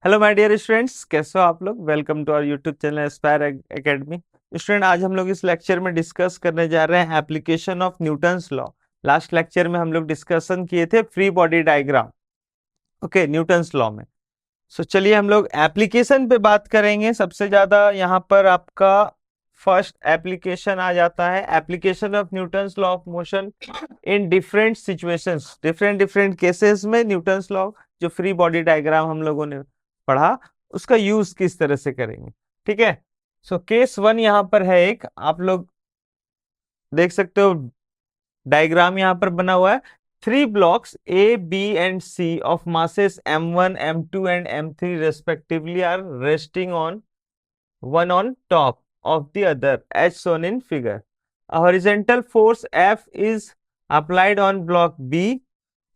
Hello my dear students, कैसे हो आप लोग। Welcome to our YouTube channel Aspire Academy. Student, आज हम लोग इस लेक्चर में डिस्कस करने जा रहे हैं application of Newton's law. Last lecture में हम लोग डिस्कशन किए थे free body diagram, okay, Newton's law में। चलिए हम लोग एप्लीकेशन पे बात करेंगे। सबसे ज्यादा यहाँ पर आपका फर्स्ट एप्लीकेशन आ जाता है, application of Newton's law of motion in different situations, different different cases में न्यूटन्स लॉ, जो फ्री बॉडी डायग्राम हम लोगों ने पढ़ा, उसका यूज किस तरह से करेंगे। ठीक है। केस वन यहाँ पर है, एक आप लोग देख सकते हो डायग्राम यहाँ पर बना हुआ है। Three blocks A B and C of masses m1 m2 and m3 respectively are resting on one on top of the other as shown in figure. A horizontal force F is applied on block B।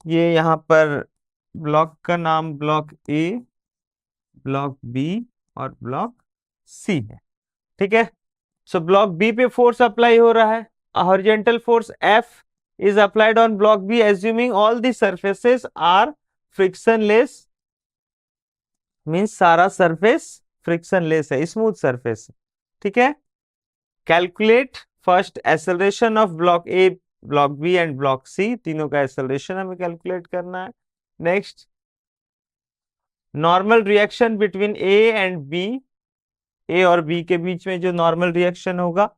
ये यहाँ पर block का नाम block A, block B और block C है। ठीक है। Block B पे फोर्स अप्लाई हो रहा है। Horizontal force F is applied on block B assuming all the surfaces are frictionless. Means सारा सरफेस फ्रिक्शनलेस है, स्मूथ सरफेस। ठीक है। Calculate first acceleration of block A, block B and block C, तीनों का acceleration हमें calculate करना है। Next, normal reaction between A and B, ए और बी के बीच में जो नॉर्मल रिएक्शन होगा,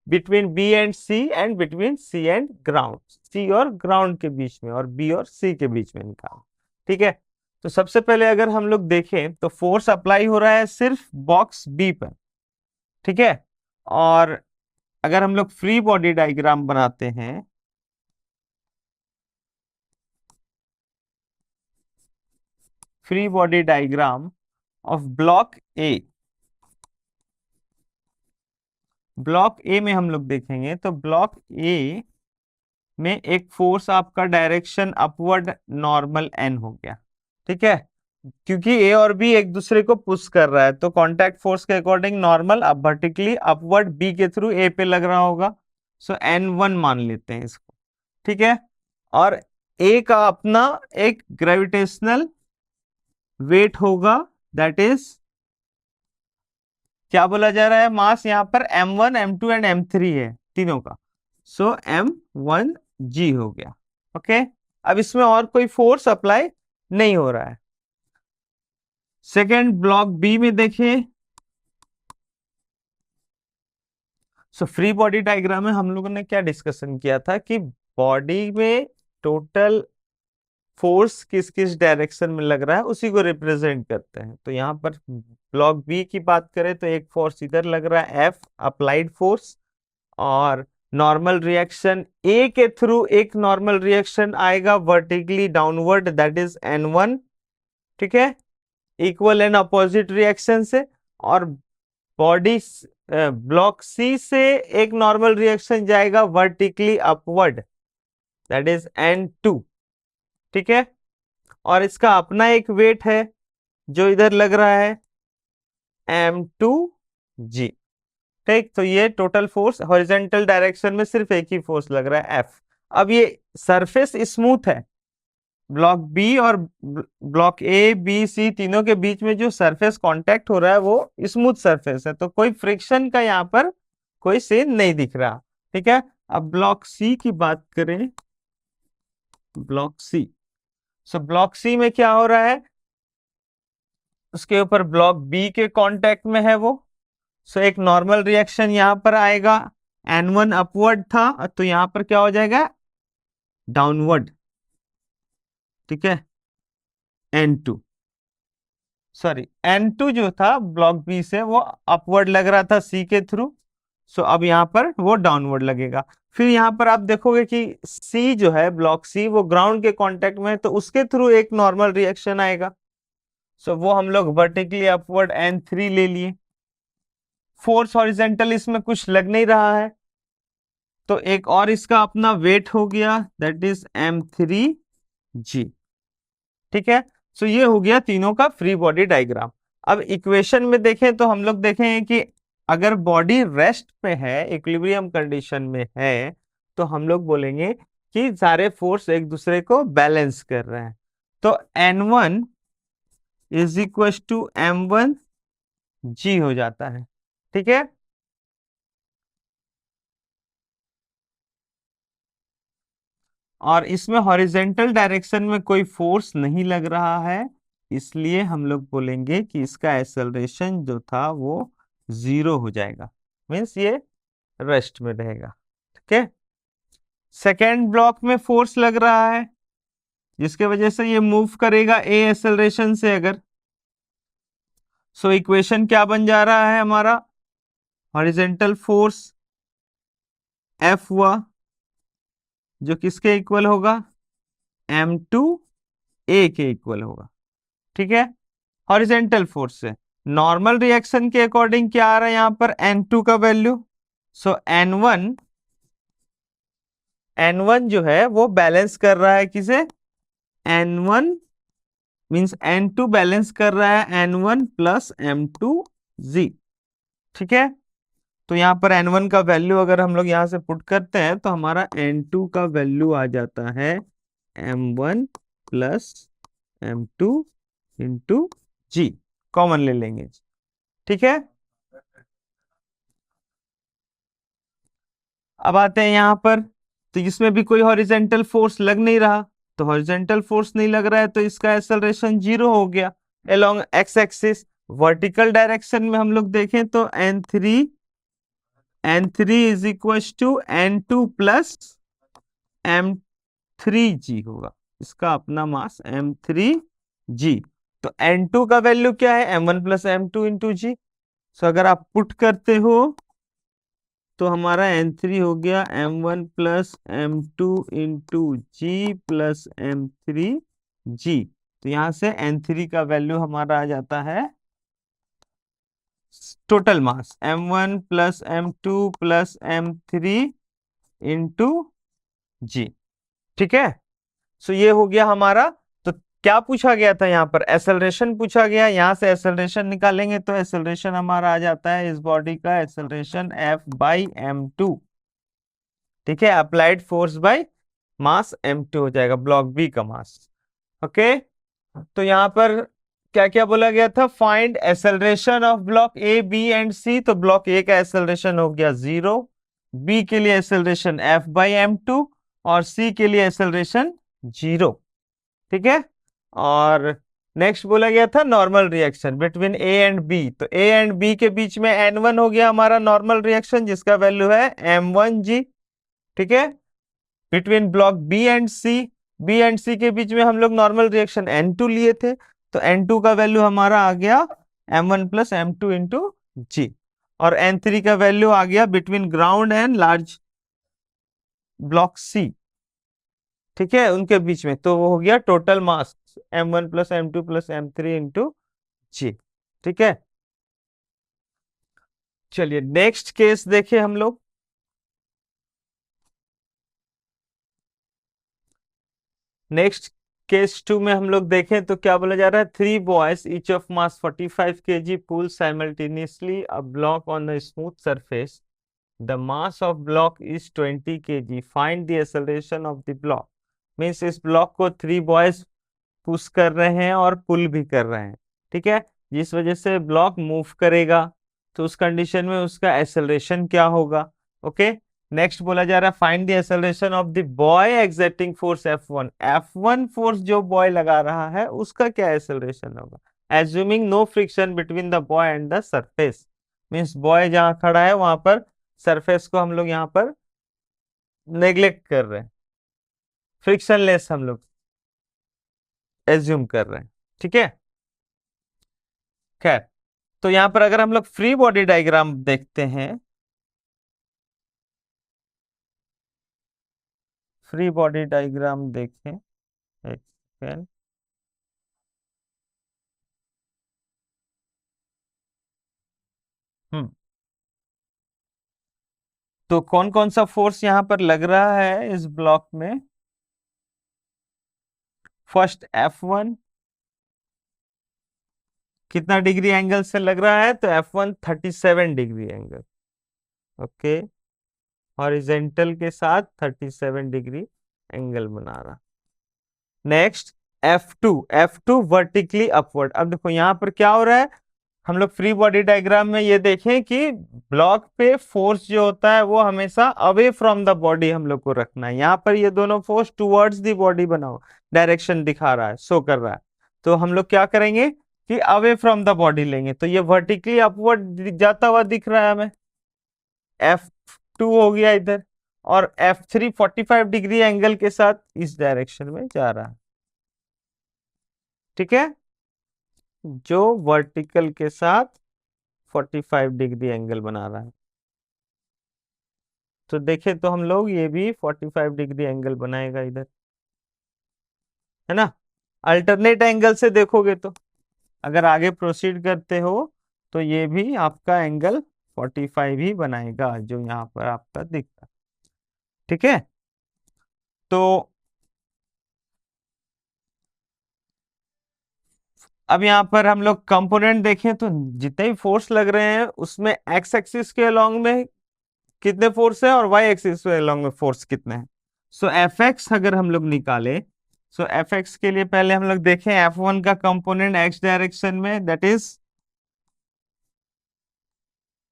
between B and C and between C and ground, C और ग्राउंड के बीच में और बी और सी के बीच में निकाल। ठीक है। सबसे पहले अगर हम लोग देखें तो फोर्स अप्लाई हो रहा है सिर्फ बॉक्स बी पर। ठीक है। और अगर हम लोग फ्री बॉडी डायग्राम बनाते हैं, free body diagram of block A, block ए में हम लोग देखेंगे तो ब्लॉक ए में एक फोर्स आपका डायरेक्शन अपवर्ड नॉर्मल एन हो गया। ठीक है। क्योंकि ए और बी एक दूसरे को पुश कर रहा है तो कांटेक्ट फोर्स के अकॉर्डिंग नॉर्मल अब वर्टिकली अपवर्ड बी के थ्रू ए पे लग रहा होगा। N1 मान लेते हैं इसको। ठीक है। और ए का अपना एक ग्रेविटेशनल वेट होगा, दैट इज क्या बोला जा रहा है, मास यहाँ पर m1 m2 एंड m3 है तीनों का। m1g हो गया। ओके। अब इसमें और कोई फोर्स अप्लाई नहीं हो रहा है। सेकेंड, ब्लॉक बी में देखिए। फ्री बॉडी डायग्राम में हम लोगों ने क्या डिस्कशन किया था कि बॉडी में टोटल फोर्स किस किस डायरेक्शन में लग रहा है उसी को रिप्रेजेंट करते हैं। तो यहाँ पर ब्लॉक बी की बात करें तो एक फोर्स इधर लग रहा है एफ, अप्लाइड फोर्स, और नॉर्मल रिएक्शन ए के थ्रू एक नॉर्मल रिएक्शन आएगा vertically downward, that is N1। ठीक है। इक्वल एंड अपोजिट रिएक्शन से। और बॉडी ब्लॉक सी से एक नॉर्मल रिएक्शन जाएगा vertically upward, that is N2। ठीक है। और इसका अपना एक वेट है जो इधर लग रहा है m2g। ठीक। तो ये टोटल फोर्स हॉरिजॉन्टल डायरेक्शन में सिर्फ एक ही फोर्स लग रहा है F। अब ये सरफेस स्मूथ है, ब्लॉक बी और ब्लॉक ए बी सी तीनों के बीच में जो सरफेस कांटेक्ट हो रहा है वो स्मूथ सरफेस है, तो कोई फ्रिक्शन का यहाँ पर कोई सीन नहीं दिख रहा। ठीक है। अब ब्लॉक सी की बात करें, ब्लॉक सी, ब्लॉक सी में क्या हो रहा है, उसके ऊपर ब्लॉक बी के कांटेक्ट में है वो। एक नॉर्मल रिएक्शन यहां पर आएगा, N1 अपवर्ड था तो यहां पर क्या हो जाएगा, डाउनवर्ड। ठीक है। N2, सॉरी N2 जो था ब्लॉक बी से वो अपवर्ड लग रहा था सी के थ्रू, अब यहां पर वो डाउनवर्ड लगेगा। फिर यहां पर आप देखोगे कि सी जो है, ब्लॉक सी, वो ग्राउंड के कांटेक्ट में है तो उसके थ्रू एक नॉर्मल रिएक्शन आएगा। वो हम लोग वर्टिकली अपवर्ड N3 ले लिए। फोर्स हॉरिजेंटल इसमें कुछ लग नहीं रहा है तो एक और इसका अपना वेट हो गया, दैट इज m3g। ठीक है। ये हो गया तीनों का फ्री बॉडी डायग्राम। अब इक्वेशन में देखें तो हम लोग देखें कि अगर बॉडी रेस्ट पे है, इक्विलिब्रियम कंडीशन में है, तो हम लोग बोलेंगे कि सारे फोर्स एक दूसरे को बैलेंस कर रहे हैं। तो N1 is equal to m1g हो जाता है। ठीक है, और इसमें हॉरिजेंटल डायरेक्शन में कोई फोर्स नहीं लग रहा है, इसलिए हम लोग बोलेंगे कि इसका एक्सेलरेशन जो था वो 0 हो जाएगा, मीन्स ये रेस्ट में रहेगा। ठीक है, सेकेंड ब्लॉक में फोर्स लग रहा है जिसके वजह से ये मूव करेगा ए एक्सेलरेशन से अगर, सो इक्वेशन क्या बन जा रहा है हमारा, हॉरिजेंटल फोर्स F हुआ जो किसके इक्वल होगा, m2a के इक्वल होगा। ठीक है, हॉरिजेंटल फोर्स से नॉर्मल रिएक्शन के अकॉर्डिंग क्या आ रहा है यहाँ पर, n2 का वैल्यू, सो n1 जो है वो बैलेंस कर रहा है किसे, n1 मींस n2 बैलेंस कर रहा है n1 प्लस m2g। ठीक है, तो यहाँ पर n1 का वैल्यू अगर हम लोग यहाँ से पुट करते हैं तो हमारा n2 का वैल्यू आ जाता है m1 प्लस m2 इंटू जी, कॉमन ले लेंगे। ठीक है, अब आते हैं यहाँ पर, तो इसमें भी कोई हॉरिजेंटल फोर्स लग नहीं रहा, तो हॉरिजेंटल फोर्स नहीं लग रहा है तो इसका एक्सेलरेशन 0 हो गया along x axis. Vertical direction में हम लोग देखें तो n3 is equal to n2 plus m3g होगा, इसका अपना मास m3g। तो n2 का वैल्यू क्या है, m1 प्लस m2 इंटू जी। सो अगर आप पुट करते हो तो हमारा n3 हो गया m1 प्लस m2 इंटू जी प्लस m3g। तो यहां से n3 का वैल्यू हमारा आ जाता है total mass m1 plus m2 plus m3 into G. ठीक है, सो ये हो गया हमारा। तो क्या पूछा गया था यहाँ पर, एक्सेलरेशन पूछा गया, यहां से एक्सेलरेशन निकालेंगे तो एक्सेलरेशन हमारा आ जाता है इस बॉडी का एक्सेलरेशन F/m2। ठीक है, applied force by mass m2 हो जाएगा, ब्लॉक बी का मास। ओके, तो यहां पर क्या क्या बोला गया था, find acceleration of block A B and C. तो ब्लॉक ए का एक्सेलरेशन हो गया 0, बी के लिए एक्सेलरेशन F/m2 और सी के लिए एक्सेलरेशन 0। ठीक है, और नेक्स्ट बोला गया था normal reaction between A and B. तो ए एंड बी के बीच में n1 हो गया हमारा नॉर्मल रिएक्शन जिसका वैल्यू है m1g। ठीक है, बिटवीन ब्लॉक बी एंड सी के बीच में हम लोग नॉर्मल रिएक्शन n2 लिए थे, तो n2 का वैल्यू हमारा आ गया m1 plus m2 into G, और n3 का वैल्यू आ गया between ground and large block C. ठीक है, उनके बीच में, तो वो हो गया total mass m1 plus m2 plus m3 into G. ठीक है, चलिए नेक्स्ट केस देखें हम लोग। नेक्स्ट केस 2 में हम लोग देखें तो क्या बोला जा रहा है, 3 boys each of mass 45 kg pull simultaneously a block on a smooth surface, the mass of block is 20 kg, find the acceleration of the block. Means इस ब्लॉक को 3 बॉयज पुश कर रहे हैं और पुल भी कर रहे हैं। ठीक है, जिस वजह से ब्लॉक मूव करेगा, तो उस कंडीशन में उसका एक्सेलरेशन क्या होगा। ओके, नेक्स्ट बोला जा रहा है find the acceleration of the boy exerting force F1 force जो बॉय लगा रहा है उसका क्या एक्सेलरेशन होगा, assuming no friction between the boy and the surface. Means boy जहां खड़ा है वहां पर सरफेस को हम लोग यहाँ पर नेग्लेक्ट कर रहे हैं, फ्रिक्शनलेस हम लोग एज्यूम कर रहे हैं। ठीक है, खैर, तो यहां पर अगर हम लोग फ्री बॉडी डायग्राम देखते हैं, फ्री बॉडी डायग्राम देखें एक सेकेंड। हम्म, तो कौन कौन सा फोर्स यहां पर लग रहा है इस ब्लॉक में, फर्स्ट F1 कितना डिग्री एंगल से लग रहा है, तो F1 37 degree angle. Okay, horizontal के साथ 37 डिग्री एंगल बना रहा। Next F2 vertically upward. अब देखो यहाँ पर क्या हो रहा है, हम लोग फ्री बॉडी डायग्राम में ये देखें कि ब्लॉक पे फोर्स जो होता है वो हमेशा अवे फ्रॉम द बॉडी हम लोग को रखना है। यहाँ पर ये दोनों फोर्स टुवर्ड्स द बॉडी बनाओ, डायरेक्शन दिखा रहा है, शो कर रहा है। तो हम लोग क्या करेंगे कि अवे फ्रॉम द बॉडी लेंगे, तो ये वर्टिकली अपवर्ड जाता हुआ दिख रहा है हमें। F2 हो गया इधर, और F3 45 डिग्री एंगल के साथ इस डायरेक्शन में जा रहा है। ठीक है, जो वर्टिकल के साथ 45 डिग्री एंगल बना रहा है। तो देखें तो हम लोग ये भी 45 डिग्री एंगल बनाएगा इधर, है ना। अल्टरनेट एंगल से देखोगे तो अगर आगे प्रोसीड करते हो तो ये भी आपका एंगल 45 ही बनाएगा, जो यहाँ पर आपका दिख रहा है। ठीक है, तो अब यहाँ पर हम लोग कंपोनेंट देखें तो जितने भी फोर्स लग रहे हैं उसमें एक्स एक्सिस के अलोंग में कितने फोर्स है और वाई एक्सिस के अलोंग में फोर्स कितने हैं। सो एफ एक्स अगर हम लोग निकाले, सो एफ एक्स के लिए पहले हम लोग देखें F1 का कंपोनेंट एक्स डायरेक्शन में, that is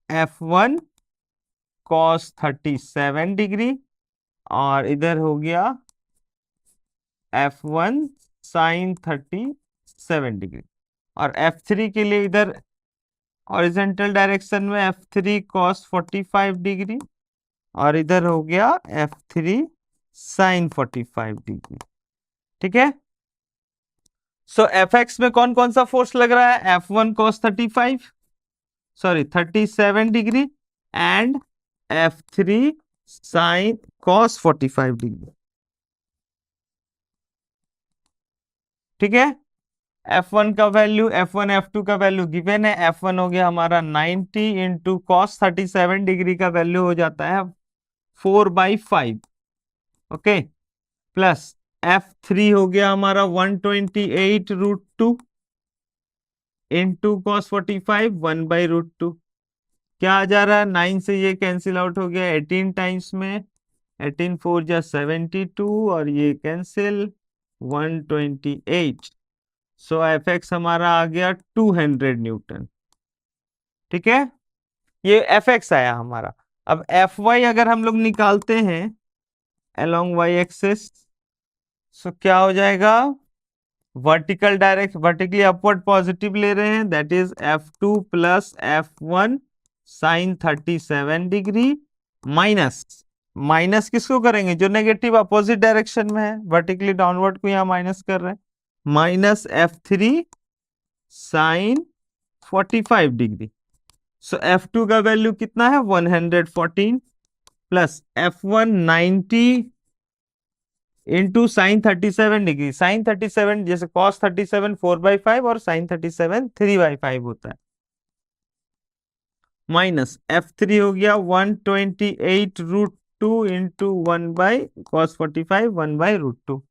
F1 cos 37 degree, और इधर हो गया F1 sin 37 डिग्री। और F3 के लिए इधर हॉरिजॉन्टल डायरेक्शन में F3 cos 45 डिग्री, और इधर हो गया F3 sin 45 डिग्री। ठीक है, सो Fx में कौन कौन सा फोर्स लग रहा है, F1 cos 37 degree and F3 sin cos 45 degree. ठीक है, F1 का वैल्यू, F1 F2 का वैल्यू गिवन है। F1 हो गया हमारा 90 इंटू कॉस 37 डिग्री का वैल्यू हो जाता है 4/5। ओके, प्लस F3 हो गया हमारा 128√2 इंटू कॉस 45 1/√2। क्या आ जा रहा है, 9 से ये कैंसिल आउट हो गया 18 टाइम्स में, 18 4 जा 72, और ये कैंसिल 128। सो एफ एक्स हमारा आ गया 200 न्यूटन। ठीक है, ये एफ एक्स आया हमारा। अब एफ वाई अगर हम लोग निकालते हैं अलोंग वाई एक्सिस, सो क्या हो जाएगा, वर्टिकली अपवर्ड पॉजिटिव ले रहे हैं, that is F2 plus F1 sine 37 degree, minus minus किसको करेंगे, जो नेगेटिव अपोजिट डायरेक्शन में है, वर्टिकली डाउनवर्ड को यहाँ माइनस कर रहे हैं, माइनस F3 साइन 45 डिग्री। सो F2 का वैल्यू कितना है 114, plus F1 90 into sine 37 degree. Sine 37 जैसे कॉस 37 4/5 और साइन 37 3/5 होता है, माइनस F3 हो गया 128√2 इंटू 1/cos 45 1/√2।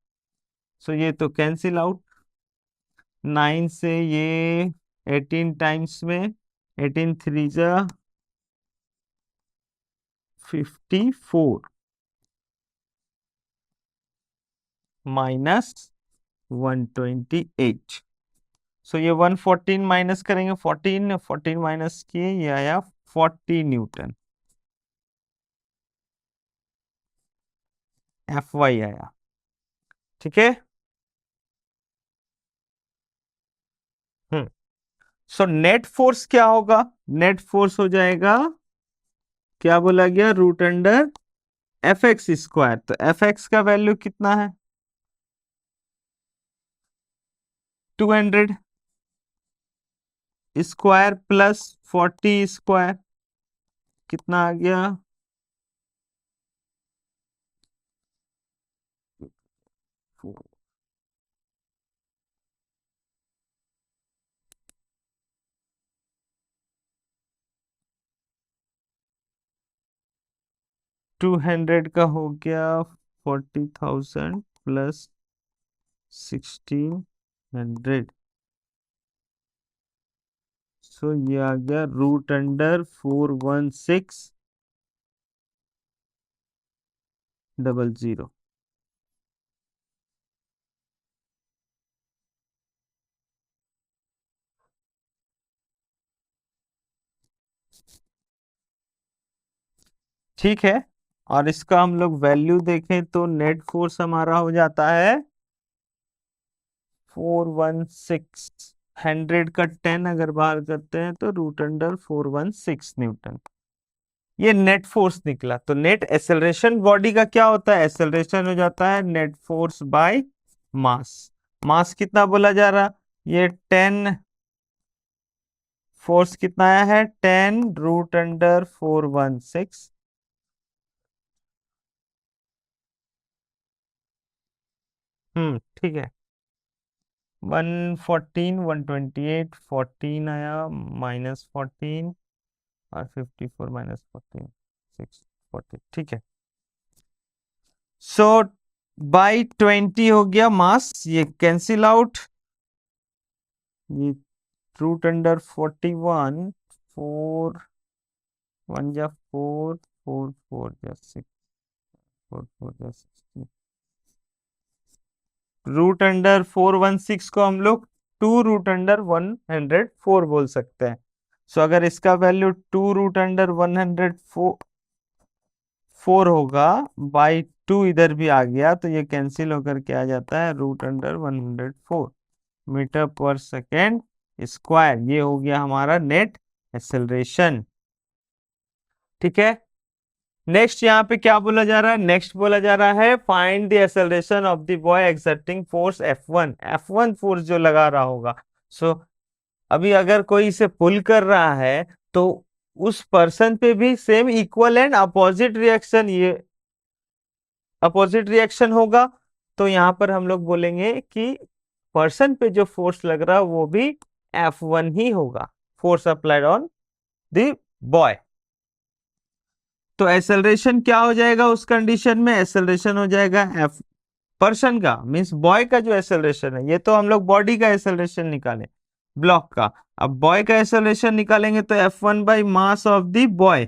सो ये तो कैंसिल आउट, 9 से ये 18 टाइम्स में, 18 3 जा 54 माइनस 128। सो ये 114 माइनस करेंगे, 14 माइनस किए, ये आया 40 न्यूटन। एफ वाई आया। ठीक है, हम्म, सो नेट फोर्स क्या होगा, नेट फोर्स हो जाएगा, क्या बोला गया, root under F X square. तो एफ एक्स का वैल्यू कितना है 200 स्क्वायर प्लस 40 स्क्वायर, कितना आ गया 200 का हो गया 40,000 प्लस 1600। सो ये आ गया रूट अंडर 41600। ठीक है। और इसका हम लोग वैल्यू देखें तो नेट फोर्स हमारा हो जाता है 416। 100 का 10 अगर बाहर करते हैं तो रूट अंडर 416 न्यूटन। ये नेट फोर्स निकला। तो नेट एक्सेलरेशन बॉडी का क्या होता है? एक्सेलरेशन हो जाता है नेट फोर्स बाय मास। मास कितना बोला जा रहा? ये 10। फोर्स कितना आया है? 10 रूट अंडर 416। ठीक है। 114, 128, 14 आया, -14 और 54 -14, 640। ठीक है। सो बाई 20 हो गया मास, ये कैंसिल आउट। ये रूट अंडर 41, 4 1 जा 4, 4 4 जा 6, 4 4 जा 16। रूट अंडर 416 को हम लोग 2 रूट अंडर 104 बोल सकते हैं। सो अगर इसका वैल्यू 2 रूट अंडर 104 होगा, बाई 2 इधर भी आ गया तो ये कैंसिल होकर के आ जाता है रूट अंडर 104 मीटर पर सेकेंड स्क्वायर। ये हो गया हमारा नेट एक्सेलरेशन। ठीक है। नेक्स्ट यहाँ पे क्या बोला जा रहा है? नेक्स्ट बोला जा रहा है find the acceleration of the boy exerting force F1। F1 force जो लगा रहा होगा। सो अभी अगर कोई इसे पुल कर रहा है तो उस पर्सन पे भी same equal and opposite reaction, ये अपोजिट रिएक्शन होगा। तो यहाँ पर हम लोग बोलेंगे कि पर्सन पे जो फोर्स लग रहा है वो भी F1 ही होगा, force applied on the boy. तो एक्सेलरेशन क्या हो जाएगा उस कंडीशन में? एक्सेलरेशन हो जाएगा एफ पर्सन का, मींस बॉय का जो एक्सेलरेशन है। ये तो हम लोग बॉडी का एक्सेलरेशन निकाले, ब्लॉक का। अब बॉय का एक्सेलरेशन निकालेंगे तो F1 by mass of the boy,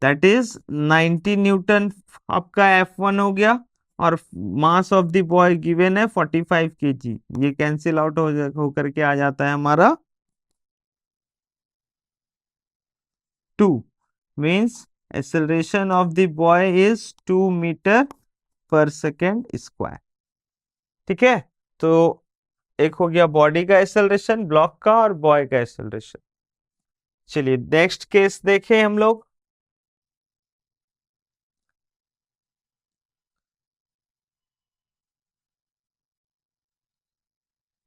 that is 90 Newton आपका F1 हो गया। और mass of the boy given है 45 kg। ये कैंसिल आउट हो करके आ जाता है हमारा 2, means acceleration of the boy is 2 metre पर सेकेंड स्क्वायर। ठीक है। तो एक हो गया बॉडी का एक्सेलरेशन, ब्लॉक का, और बॉय का एक्सेलरेशन। चलिए नेक्स्ट केस देखें हम लोग।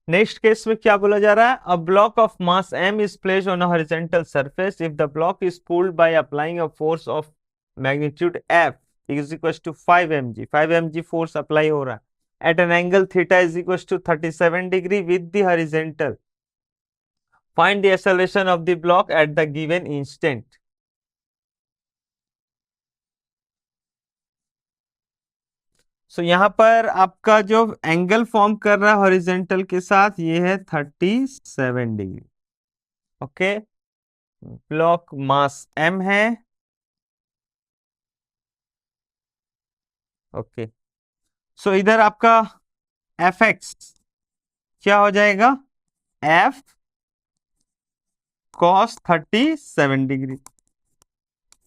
नेक्स्ट केस में क्या बोला जा रहा है? A block of mass m is placed on a horizontal surface if the block is pulled by applying a force of magnitude f is equal to 5 mg। 5 mg force apply हो रहा है at an angle theta is equal to 37 degree with the horizontal. Find the acceleration of the block at the given instant. So यहाँ पर आपका जो angle form कर रहा है हॉरिजेंटल के साथ, ये है 37 डिग्री। ओके। ब्लॉक मास m है। ओके। सो इधर आपका Fx क्या हो जाएगा? F cos 37 डिग्री,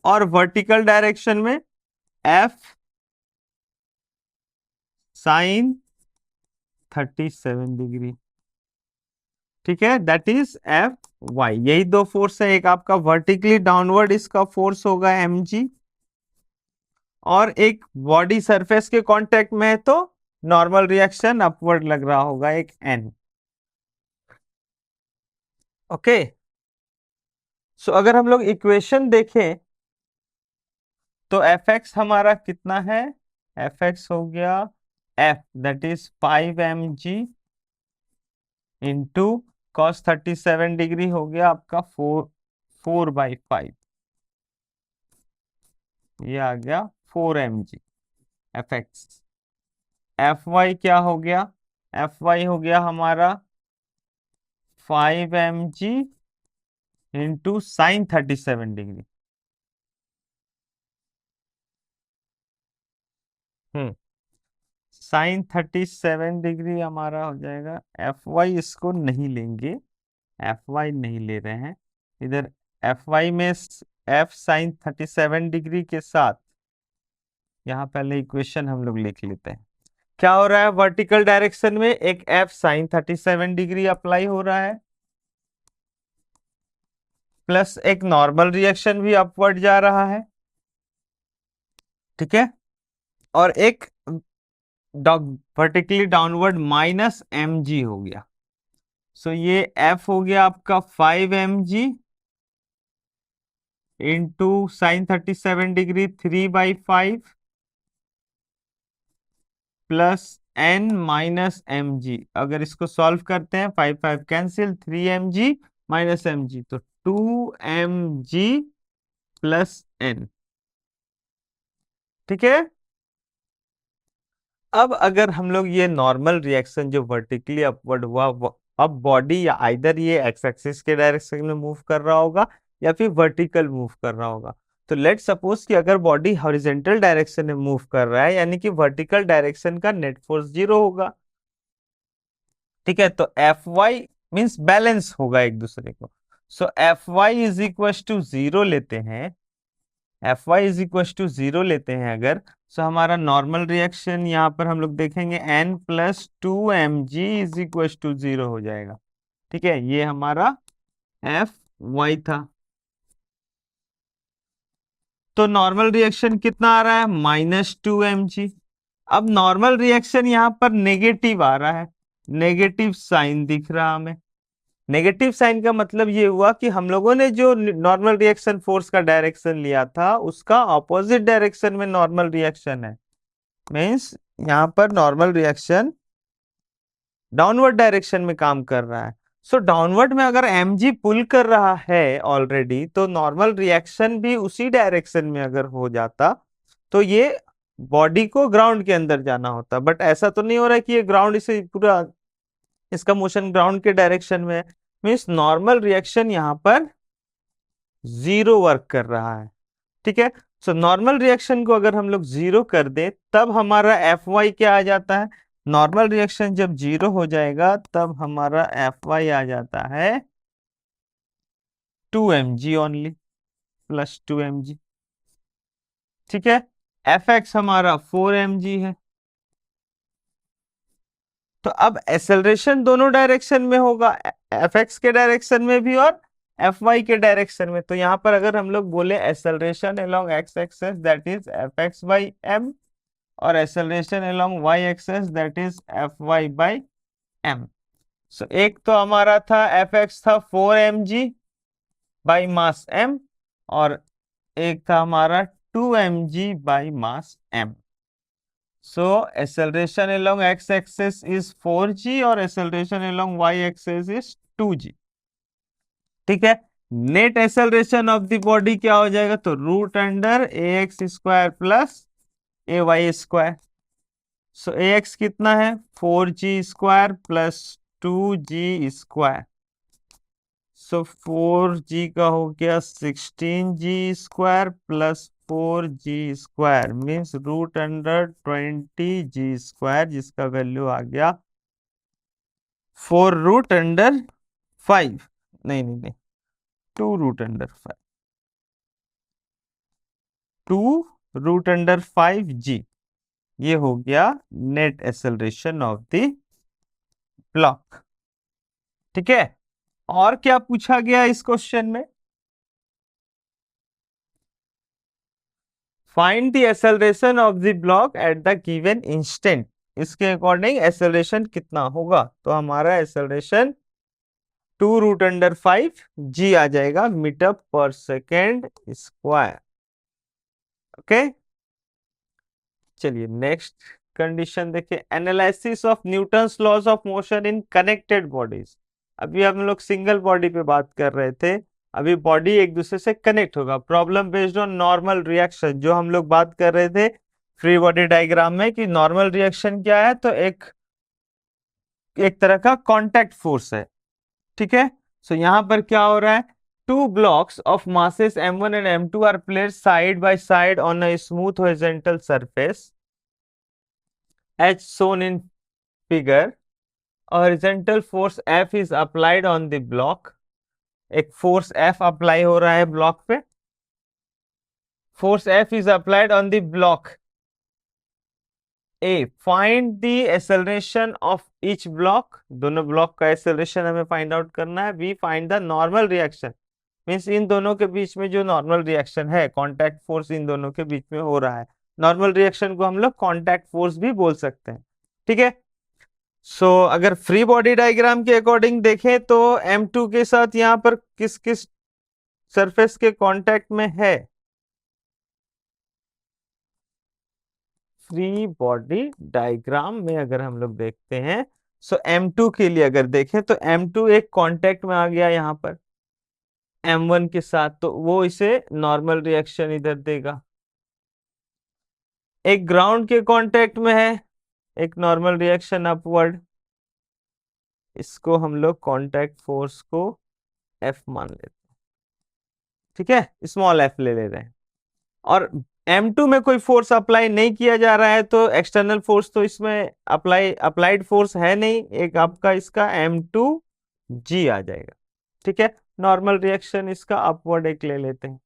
और वर्टिकल डायरेक्शन में F sin 37 डिग्री। ठीक है, दैट इज Fy। यही दो फोर्स है, एक आपका वर्टिकली डाउनवर्ड इसका फोर्स होगा mg, और एक बॉडी सरफेस के कांटेक्ट में है तो नॉर्मल रिएक्शन अपवर्ड लग रहा होगा, एक n। ओके। सो अगर हम लोग इक्वेशन देखें तो Fx हमारा कितना है? Fx हो गया F that is 5 mg into cos 37 degree हो गया आपका 4/5। ये आ गया 4 mg Fx। Fy क्या हो गया? Fy हो गया हमारा 5 mg इंटू साइन 37 डिग्री। हम्म साइन 37 डिग्री हमारा हो जाएगा। Fy इसको नहीं लेंगे, Fy नहीं ले रहे हैं इधर। Fy में F साइन 37 डिग्री के साथ यहाँ पहले इक्वेशन हम लोग लिख लेते हैं। क्या हो रहा है, वर्टिकल डायरेक्शन में एक एफ साइन 37 डिग्री अप्लाई हो रहा है, प्लस एक नॉर्मल रिएक्शन भी अपवर्ड जा रहा है, ठीक है, और एक vertically downward minus M G हो गया। सो ये एफ हो गया आपका 5 M G into sine 37 degree 3/5 plus N minus M G. अगर इसको सॉल्व करते हैं 5 5 कैंसिल, 3 एम जी माइनस एम जी, तो 2 एम जी प्लस एन, ठीक है। अब अगर हम लोग ये नॉर्मल रिएक्शन जो वर्टिकली अपवर्ड हुआ, अब बॉडी या आइदर ये एक्स एक्सिस के डायरेक्शन में मूव कर रहा होगा या फिर वर्टिकल मूव कर रहा होगा। तो लेट सपोज कि अगर बॉडी हॉरिजेंटल डायरेक्शन में मूव कर रहा है, यानी कि वर्टिकल डायरेक्शन का नेट फोर्स 0 होगा, ठीक है। तो एफ वाई मीन्स बैलेंस होगा एक दूसरे को। So F Y is equal to 0 लेते हैं, F Y is equal to 0 लेते हैं अगर, सो हमारा नॉर्मल रिएक्शन यहाँ पर हम लोग देखेंगे N plus 2 M G is equal to 0 हो जाएगा, ठीक है। ये हमारा एफ वाई था। तो नॉर्मल रिएक्शन कितना आ रहा है, -2 mg। अब नॉर्मल रिएक्शन यहाँ पर नेगेटिव आ रहा है, नेगेटिव साइन दिख रहा हमें। नेगेटिव साइन का मतलब ये हुआ कि हम लोगों ने जो नॉर्मल रिएक्शन फोर्स का डायरेक्शन लिया था उसका ऑपोजिट डायरेक्शन में नॉर्मल रिएक्शन है। मीन्स यहाँ पर नॉर्मल रिएक्शन डाउनवर्ड डायरेक्शन में काम कर रहा है। सो डाउनवर्ड में अगर mg पुल कर रहा है ऑलरेडी, तो नॉर्मल रिएक्शन भी उसी डायरेक्शन में अगर हो जाता तो ये बॉडी को ग्राउंड के अंदर जाना होता। बट ऐसा तो नहीं हो रहा है कि ये ग्राउंड इसे पूरा, इसका मोशन ग्राउंड के डायरेक्शन में है। मीन्स नॉर्मल रिएक्शन यहाँ पर 0 वर्क कर रहा है, ठीक है। सो नॉर्मल रिएक्शन को अगर हम लोग 0 कर दें तब हमारा एफ वाई क्या आ जाता है, नॉर्मल रिएक्शन जब 0 हो जाएगा तब हमारा एफ वाई आ जाता है 2 M G only, plus 2 M G, ठीक है। एफ एक्स हमारा 4 एम जी है। तो अब एक्सेलरेशन दोनों डायरेक्शन में होगा, एफ एक्स के डायरेक्शन में भी और एफ वाई के डायरेक्शन में। तो यहाँ पर अगर हम लोग बोले acceleration along X axis that is F X by M, और acceleration along Y axis that is F Y by M. So एक तो हमारा था एफ एक्स था 4 M ji by mass M, और एक था हमारा 2 M ji by mass M. So acceleration along X axis is 4g और acceleration along Y axis is 2g, ठीक है। Net acceleration of the body क्या हो जाएगा, तो रूट अंडर ए एक्स स्क्वायर प्लस ए वाई स्क्वायर। सो ए एक्स कितना है 4g square plus 2g square. सो 4g का हो गया 16g square plus 4g square means root under 20g square, जिसका वैल्यू आ गया 4 रूट अंडर 5, नहीं नहीं नहीं 2 root under 5, 2 root under 5g। ये हो गया net acceleration of the block, ठीक है। और क्या पूछा गया इस क्वेश्चन में, find the acceleration of the block at the given instant. इसके अकॉर्डिंग एक्सेलरेशन कितना होगा, तो हमारा एक्सेलरेशन 2 रूट अंडर 5g आ जाएगा मीटर पर सेकेंड स्क्वायर, ओके। चलिए नेक्स्ट कंडीशन देखिए, analysis of Newton's laws of motion in connected bodies. अभी हम लोग सिंगल बॉडी पे बात कर रहे थे, अभी बॉडी एक दूसरे से कनेक्ट होगा। Problem based on normal reaction, जो हम लोग बात कर रहे थे फ्री बॉडी डायग्राम में कि नॉर्मल रिएक्शन क्या है, तो एक तरह का कांटेक्ट फोर्स है, ठीक है। सो यहाँ पर क्या हो रहा है, two blocks of masses m1 and m2 are placed side by side on a smooth horizontal surface as shown in figure. A horizontal force F is applied on the block. एक force F apply हो रहा है block पे, force F is applied on the block A, find the acceleration of each block, दोनों block का acceleration हमें find out करना है। B, find the normal reaction, means इन दोनों के बीच में जो नॉर्मल रिएक्शन है, कांटेक्ट फोर्स इन दोनों के बीच में हो रहा है। नॉर्मल रिएक्शन को हम लोग कांटेक्ट फोर्स भी बोल सकते हैं, ठीक है। अगर फ्री बॉडी डायग्राम के अकॉर्डिंग देखें तो M2 के साथ यहाँ पर किस किस सरफेस के कांटेक्ट में है? फ्री बॉडी डायग्राम में अगर हम लोग देखते हैं, M2 के लिए अगर देखें तो M2 एक कांटेक्ट में आ गया यहाँ पर M1 के साथ, तो वो इसे नॉर्मल रिएक्शन इधर देगा। एक ग्राउंड के कांटेक्ट में है, एक नॉर्मल रिएक्शन अपवर्ड, इसको हम लोग कांटेक्ट फोर्स को F मान लेते हैं, ठीक है, स्मॉल f ले रहे हैं। और M2 में कोई फोर्स अप्लाई नहीं किया जा रहा है, तो एक्सटर्नल फोर्स तो इसमें अप्लाइड फोर्स है नहीं, एक आपका इसका M2G आ जाएगा, ठीक है। नॉर्मल रिएक्शन इसका अपवर्ड एक ले लेते हैं,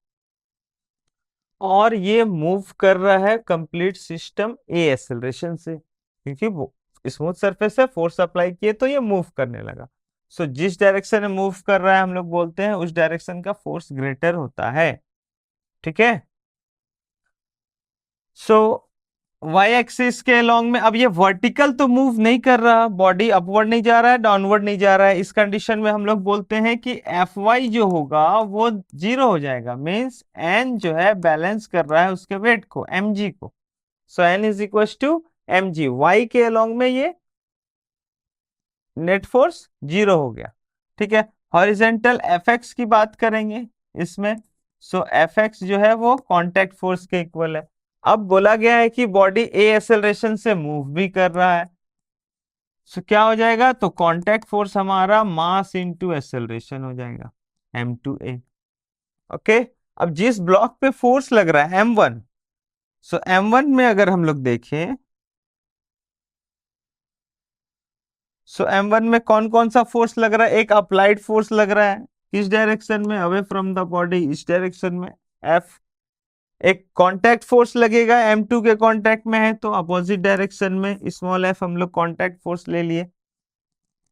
और ये मूव कर रहा है कंप्लीट सिस्टम ए एक्सेलरेशन से, क्योंकि वो स्मूथ सरफेस है, फोर्स अप्लाई किए तो ये मूव करने लगा। जिस डायरेक्शन में मूव कर रहा है हम लोग बोलते हैं उस डायरेक्शन का फोर्स ग्रेटर होता है, ठीक है। सो वाई एक्सिस के अलोंग में अब ये वर्टिकल तो मूव नहीं कर रहा, बॉडी अपवर्ड नहीं जा रहा है, डाउनवर्ड नहीं जा रहा है। इस कंडीशन में हम लोग बोलते हैं कि एफ वाई जो होगा वो 0 हो जाएगा, मीन्स एन जो है बैलेंस कर रहा है उसके वेट को, एम जी को। N is equal to M G, Y के अलोंग में ये नेट फोर्स 0 हो गया, ठीक है। हॉरिजेंटल एफ एक्स की बात करेंगे इसमें, एफ एक्स जो है वो कॉन्टैक्ट फोर्स के इक्वल है। अब बोला गया है कि बॉडी ए एक्सेलरेशन से मूव भी कर रहा है, क्या हो जाएगा, तो कांटेक्ट फोर्स हमारा मास इनटू एक्सेलरेशन हो जाएगा, m2a, ओके। अब जिस ब्लॉक पे फोर्स लग रहा है m1, m1 में अगर हम लोग देखें, m1 में कौन कौन सा फोर्स लग रहा है? एक अप्लाइड फोर्स लग रहा है, किस डायरेक्शन में, अवे फ्रॉम द बॉडी, इस डायरेक्शन में, F। एक कांटेक्ट फोर्स लगेगा, M2 के कांटेक्ट में है तो अपोजिट डायरेक्शन में, स्मॉल f हम लोग कांटेक्ट फोर्स ले लिए।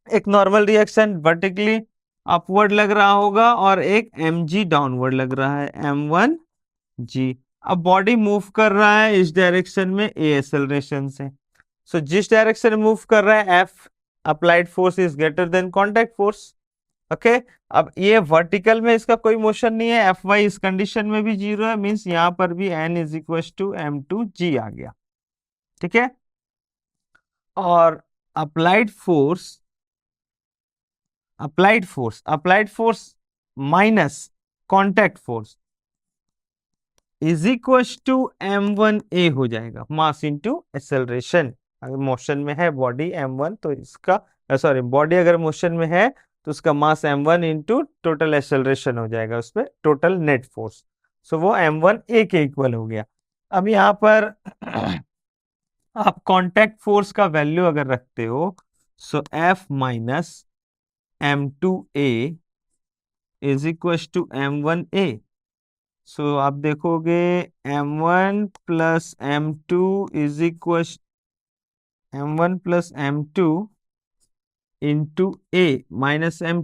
एक नॉर्मल रिएक्शन वर्टिकली अपवर्ड लग रहा होगा, और एक mg डाउनवर्ड लग रहा है, m1g। अब बॉडी मूव कर रहा है इस डायरेक्शन में a एक्सेलरेशन से, जिस डायरेक्शन में मूव कर रहा है F applied force is greater then contact force, okay. अब ये वर्टिकल में इसका कोई मोशन नहीं है, Fy इस कंडीशन में भी 0 है, मींस यहां पर भी n is equal to m2g आ गया, ठीक है। और applied force minus contact force is equal to m1a हो जाएगा, मास इनटू एक्सेलरेशन। अगर मोशन में है बॉडी m1 तो इसका, सॉरी, बॉडी अगर मोशन में है तो उसका मास m1 इंटू टोटल एक्सेलरेशन हो जाएगा, उसमें टोटल नेट फोर्स, वो m1a के इक्वल हो गया। अब यहाँ पर आप कांटेक्ट फोर्स का वैल्यू अगर रखते हो, F minus m2a is equal to m1a, आप देखोगे m1 plus m2 is equal m1 plus m2 into a, minus M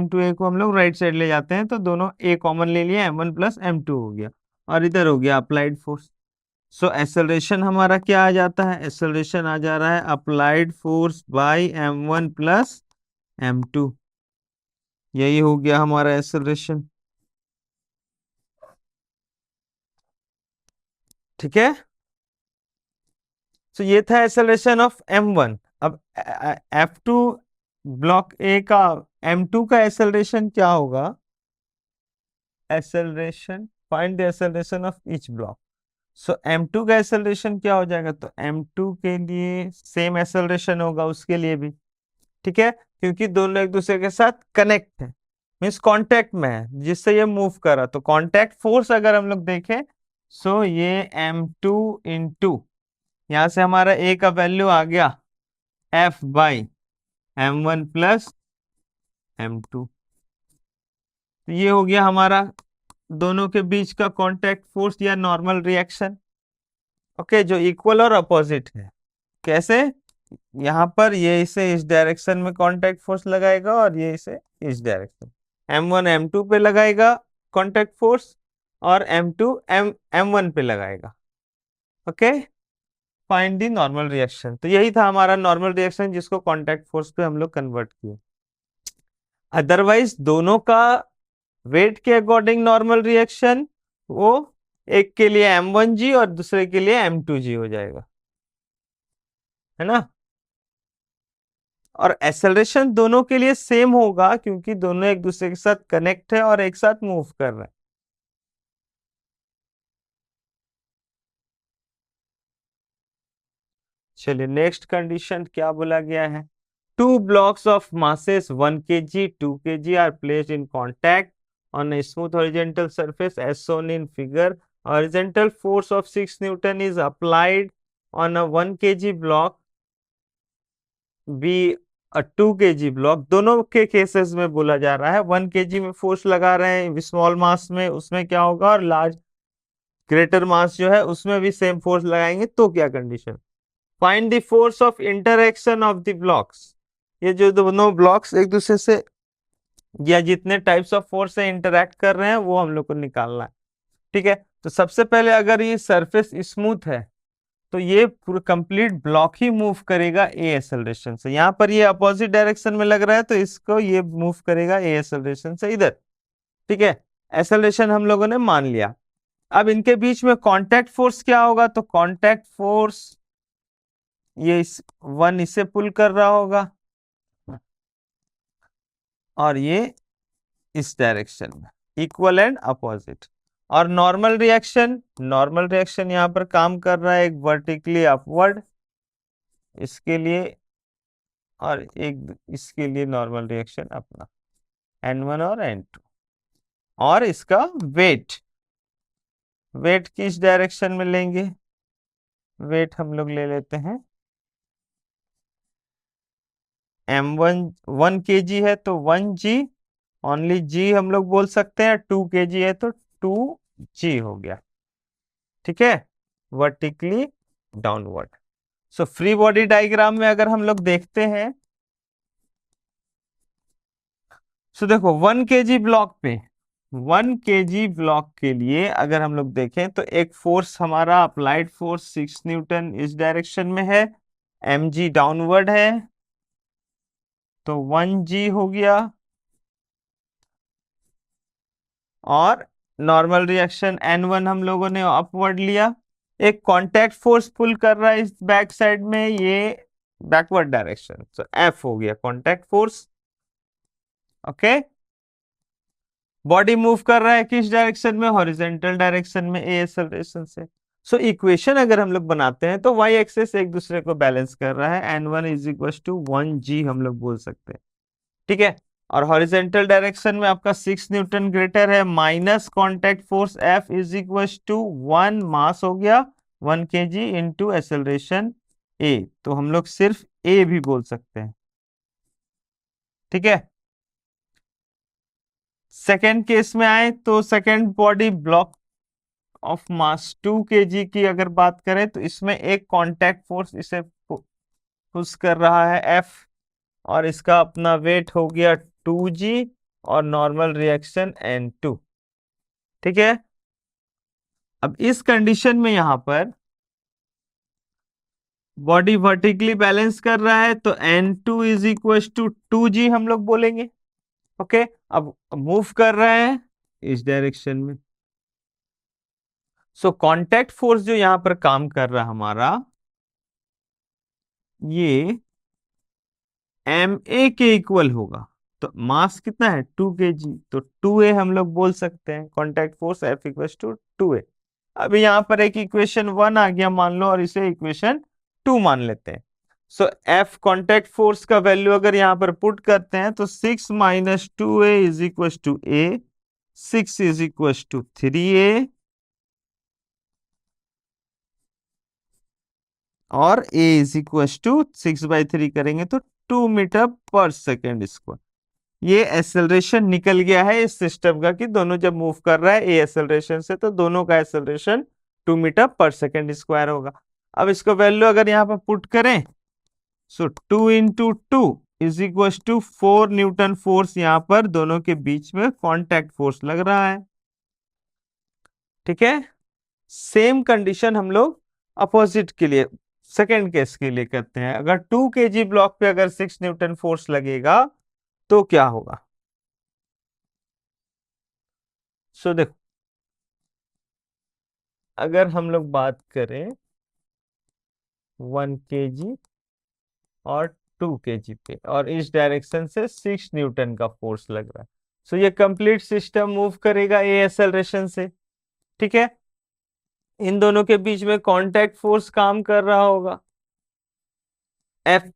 two A को हम लोग राइट साइड ले जाते हैं तो दोनों a कॉमन ले लिया, m1 प्लस m2 हो गया, और इधर हो गया अप्लाइड फोर्स। एक्सेलरेशन हमारा क्या आ जाता है? एक्सेलरेशन आ जा रहा है applied force by m1 plus m2, यही हो गया हमारा एक्सेलरेशन, ठीक है। ये था एक्सेलरेशन ऑफ m1। अब F2 ब्लॉक ए का m2 का एक्सेलरेशन क्या होगा? Acceleration, find the acceleration of each block. m2 का एक्सेलरेशन क्या हो जाएगा? तो m2 के लिए सेम एक्सेलरेशन होगा उसके लिए भी, ठीक है, क्योंकि दोनों एक दूसरे के साथ कनेक्ट है, मीन्स कांटेक्ट में है जिससे ये मूव कर रहा। तो कांटेक्ट फोर्स अगर हम लोग देखें, ये m2 इंटू, यहां से हमारा a का वैल्यू आ गया F by m1 plus m2, तो ये हो गया हमारा दोनों के बीच का कांटेक्ट फोर्स या नॉर्मल रिएक्शन। ओके, जो इक्वल और अपोजिट है। कैसे? यहाँ पर ये इसे इस डायरेक्शन में कांटेक्ट फोर्स लगाएगा और ये इसे इस डायरेक्शन, M1 M2 पे लगाएगा कांटेक्ट फोर्स, और M2 M1 पे लगाएगा। Okay, find the normal reaction. तो यही था हमारा नॉर्मल रिएक्शन जिसको कांटेक्ट फोर्स पे हम लोग कन्वर्ट किए। अदरवाइज दोनों का वेट के अकॉर्डिंग नॉर्मल रिएक्शन, वो एक के लिए M1G और दूसरे के लिए M2G हो जाएगा, है ना। और एक्सेलरेशन दोनों के लिए सेम होगा क्योंकि दोनों एक दूसरे के साथ कनेक्ट है और एक साथ मूव कर रहे हैं। चलिए नेक्स्ट कंडीशन क्या बोला गया है। Two blocks of masses 1 kg 2 kg are placed in contact on a smooth horizontal surface as shown in figure. Horizontal force of 6 Newton is applied on a 1 kg block B a 2 kg block. दोनों के cases में बोला जा रहा है 1 kg में force लगा रहे हैं स्मॉल मास में, उसमें क्या होगा, और लार्ज ग्रेटर मास जो है उसमें भी सेम फोर्स लगाएंगे तो क्या condition. Find the force of interaction of the blocks. ये जो दोनों ब्लॉक्स एक दूसरे से या जितने टाइप्स ऑफ फोर्स से इंटरैक्ट कर रहे हैं वो हम लोग को निकालना है। ठीक है, तो सबसे पहले अगर ये सरफेस स्मूथ है तो ये पूरा कंप्लीट ब्लॉक ही मूव करेगा ए एक्सेलरेशन से। यहाँ पर ये अपोजिट डायरेक्शन में लग रहा है तो इसको ये मूव करेगा ए एक्सेलरेशन से इधर। ठीक है, एक्सेलरेशन हम लोगों ने मान लिया। अब इनके बीच में कांटेक्ट फोर्स क्या होगा, तो कांटेक्ट फोर्स ये वन इसे पुल कर रहा होगा और ये इस डायरेक्शन में, इक्वल एंड अपोजिट। और नॉर्मल रिएक्शन यहां पर काम कर रहा है एक वर्टिकली अपवर्ड इसके लिए और एक इसके लिए नॉर्मल रिएक्शन अपना N1 और N2। और इसका वेट किस डायरेक्शन में लेंगे, वेट हम लोग ले लेते हैं M1 1 kg है तो 1G, ओनली G हम लोग बोल सकते हैं, 2 kg है तो 2G हो गया। ठीक है, vertically downward. So free body diagram में अगर हम लोग देखते हैं, सो देखो 1 kg ब्लॉक पे 1 kg ब्लॉक के लिए अगर हम लोग देखें तो एक फोर्स हमारा अप्लाइड फोर्स 6 न्यूटन इस डायरेक्शन में है, mg डाउनवर्ड है तो 1G हो गया। और नॉर्मल रिएक्शन N1 हम लोगों ने अपवर्ड लिया। एक कांटेक्ट फोर्स पुल कर रहा है इस बैक साइड में, ये बैकवर्ड डायरेक्शन, तो F हो गया contact force. Okay, body move कर रहा है किस डायरेक्शन में, हॉरिजॉन्टल डायरेक्शन में ए एक्सेलरेशन से। सो इक्वेशन अगर हम लोग बनाते हैं तो वाई एक्सिस एक दूसरे को बैलेंस कर रहा है, N1 is equal to 1G हम लोग बोल सकते हैं। ठीक है, और हॉरिजॉन्टल डायरेक्शन में आपका 6 न्यूटन ग्रेटर है, minus contact force F is equal to 1 mass हो गया 1 kg इंटू एक्सेलरेशन A, तो हम लोग सिर्फ A भी बोल सकते हैं। ठीक है, सेकेंड केस में आए तो second body block of mass 2 kg की अगर बात करें तो इसमें एक कांटेक्ट फोर्स इसे पुश कर रहा है F, और इसका अपना वेट हो गया 2G और नॉर्मल रिएक्शन N2। ठीक है, अब इस कंडीशन में यहां पर बॉडी वर्टिकली बैलेंस कर रहा है तो N2 is equal to 2G हम लोग बोलेंगे। ओके, अब मूव कर रहा है इस डायरेक्शन में। सो कांटेक्ट फोर्स जो यहां पर काम कर रहा है हमारा, ये MA के इक्वल होगा। तो मास कितना है 2 kg, तो 2A हम लोग बोल सकते हैं contact force F equal to 2A। अभी यहां पर एक इक्वेशन 1 आ गया मान लो और इसे इक्वेशन 2 मान लेते हैं। सो F कांटेक्ट फोर्स का वैल्यू अगर यहां पर पुट करते हैं तो 6 minus 2A is equal to A, 6 is equal to 3A और A इज इक्वल टू 6/3 करेंगे तो 2 मीटर पर सेकेंड स्क्वायर। ये एक्सेलरेशन निकल गया है इस सिस्टम का कि दोनों जब मूव कर रहा है ए एक्सेलरेशन से तो दोनों का एक्सेलरेशन 2 मीटर पर सेकेंड स्क्वायर होगा। अब इसको वैल्यू अगर यहाँ पर पुट करें, so 2 × 2 is equal to 4 newton force यहाँ पर दोनों के बीच में कॉन्टैक्ट फोर्स लग रहा है। ठीक है, सेम कंडीशन हम लोग अपोजिट के लिए सेकेंड केस के लिए करते हैं। अगर 2 kg ब्लॉक पे अगर 6 न्यूटन फोर्स लगेगा तो क्या होगा। सो देखो, अगर हम लोग बात करें 1 kg और 2 kg पे और इस डायरेक्शन से 6 न्यूटन का फोर्स लग रहा है, सो ये कंप्लीट सिस्टम मूव करेगा ए एक्सेलरेशन से। ठीक है, इन दोनों के बीच में कांटेक्ट फोर्स काम कर रहा होगा, एफ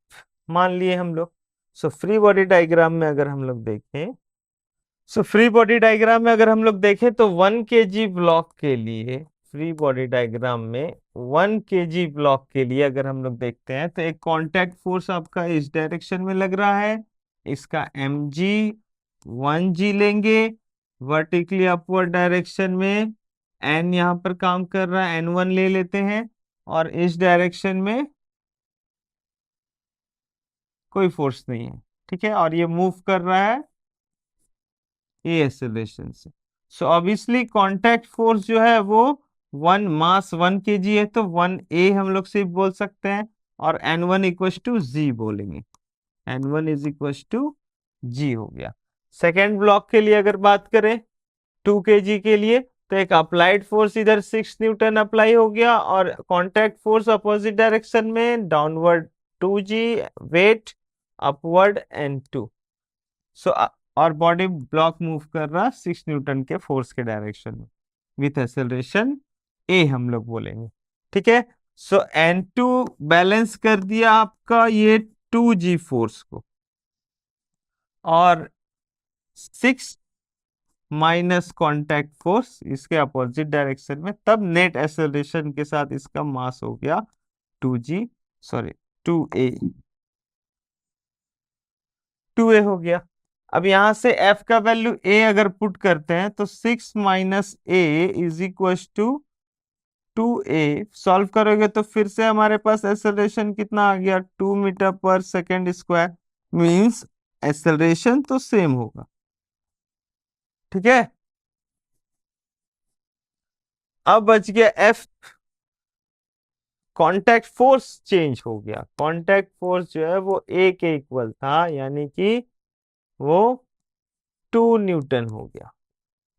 मान लिए हम लोग। सो फ्री बॉडी डायग्राम में अगर हम लोग देखें, फ्री बॉडी डायग्राम में अगर हम लोग देखें तो 1 kg ब्लॉक के लिए, फ्री बॉडी डायग्राम में 1 kg ब्लॉक के लिए अगर हम लोग देखते हैं तो एक कांटेक्ट फोर्स आपका इस डायरेक्शन में लग रहा है, इसका mg 1g लेंगे, वर्टिकली अपवर्ड डायरेक्शन में n यहाँ पर काम कर रहा है, n1 ले लेते हैं, और इस डायरेक्शन में कोई फोर्स नहीं है। ठीक है, और ये मूव कर रहा है ए एक्सेलरेशन से। सो ऑब्वियसली कांटेक्ट फोर्स जो है वो मास 1 kg है, तो 1a हम लोग सिर्फ बोल सकते हैं, और n1 इक्वल टू जी बोलेंगे, n1 इज इक्वल टू जी हो गया। सेकेंड ब्लॉक के लिए अगर बात करें 2 kg के लिए, तो एक अप्लाइड फोर्स इधर 6 न्यूटन अप्लाई हो गया, और कांटेक्ट फोर्स अपोजिट डायरेक्शन में downward 2g, weight upward n2। So और बॉडी ब्लॉक मूव कर रहा 6 न्यूटन के फोर्स के डायरेक्शन में विथ एक्सेलरेशन ए हम लोग बोलेंगे। ठीक है, सो n2 बैलेंस कर दिया आपका ये 2g फोर्स को, और 6 माइनस कॉन्टैक्ट फोर्स इसके अपोजिट डायरेक्शन में, तब नेट एक्सेलरेशन के साथ इसका मास हो गया 2g, सॉरी 2a, 2a हो गया। अब यहां से f का वैल्यू a अगर पुट करते हैं तो 6 minus a is equal to 2a, solve करोगे तो फिर से हमारे पास एक्सेलरेशन कितना आ गया, 2 मीटर पर सेकेंड स्क्वायर, मीन्स एक्सेलरेशन तो सेम होगा। ठीक है, अब बच गया f, कांटेक्ट फोर्स चेंज हो गया, कांटेक्ट फोर्स जो है वो a के इक्वल था, यानी कि वो 2 न्यूटन हो गया।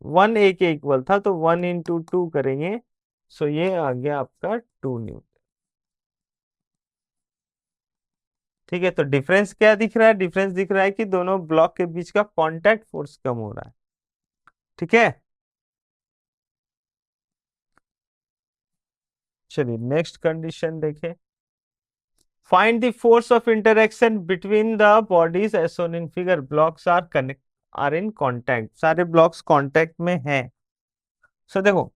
1a के इक्वल था तो 1 × 2 करेंगे, सो ये आ गया आपका 2 न्यूटन। ठीक है, तो डिफरेंस क्या दिख रहा है, डिफरेंस दिख रहा है कि दोनों ब्लॉक के बीच का कांटेक्ट फोर्स कम हो रहा है। ठीक है, चलिए नेक्स्ट कंडीशन देखें। Find the force of interaction between the bodies as shown in figure, blocks are in contact, सारे ब्लॉक्स कांटेक्ट में हैं। सो देखो,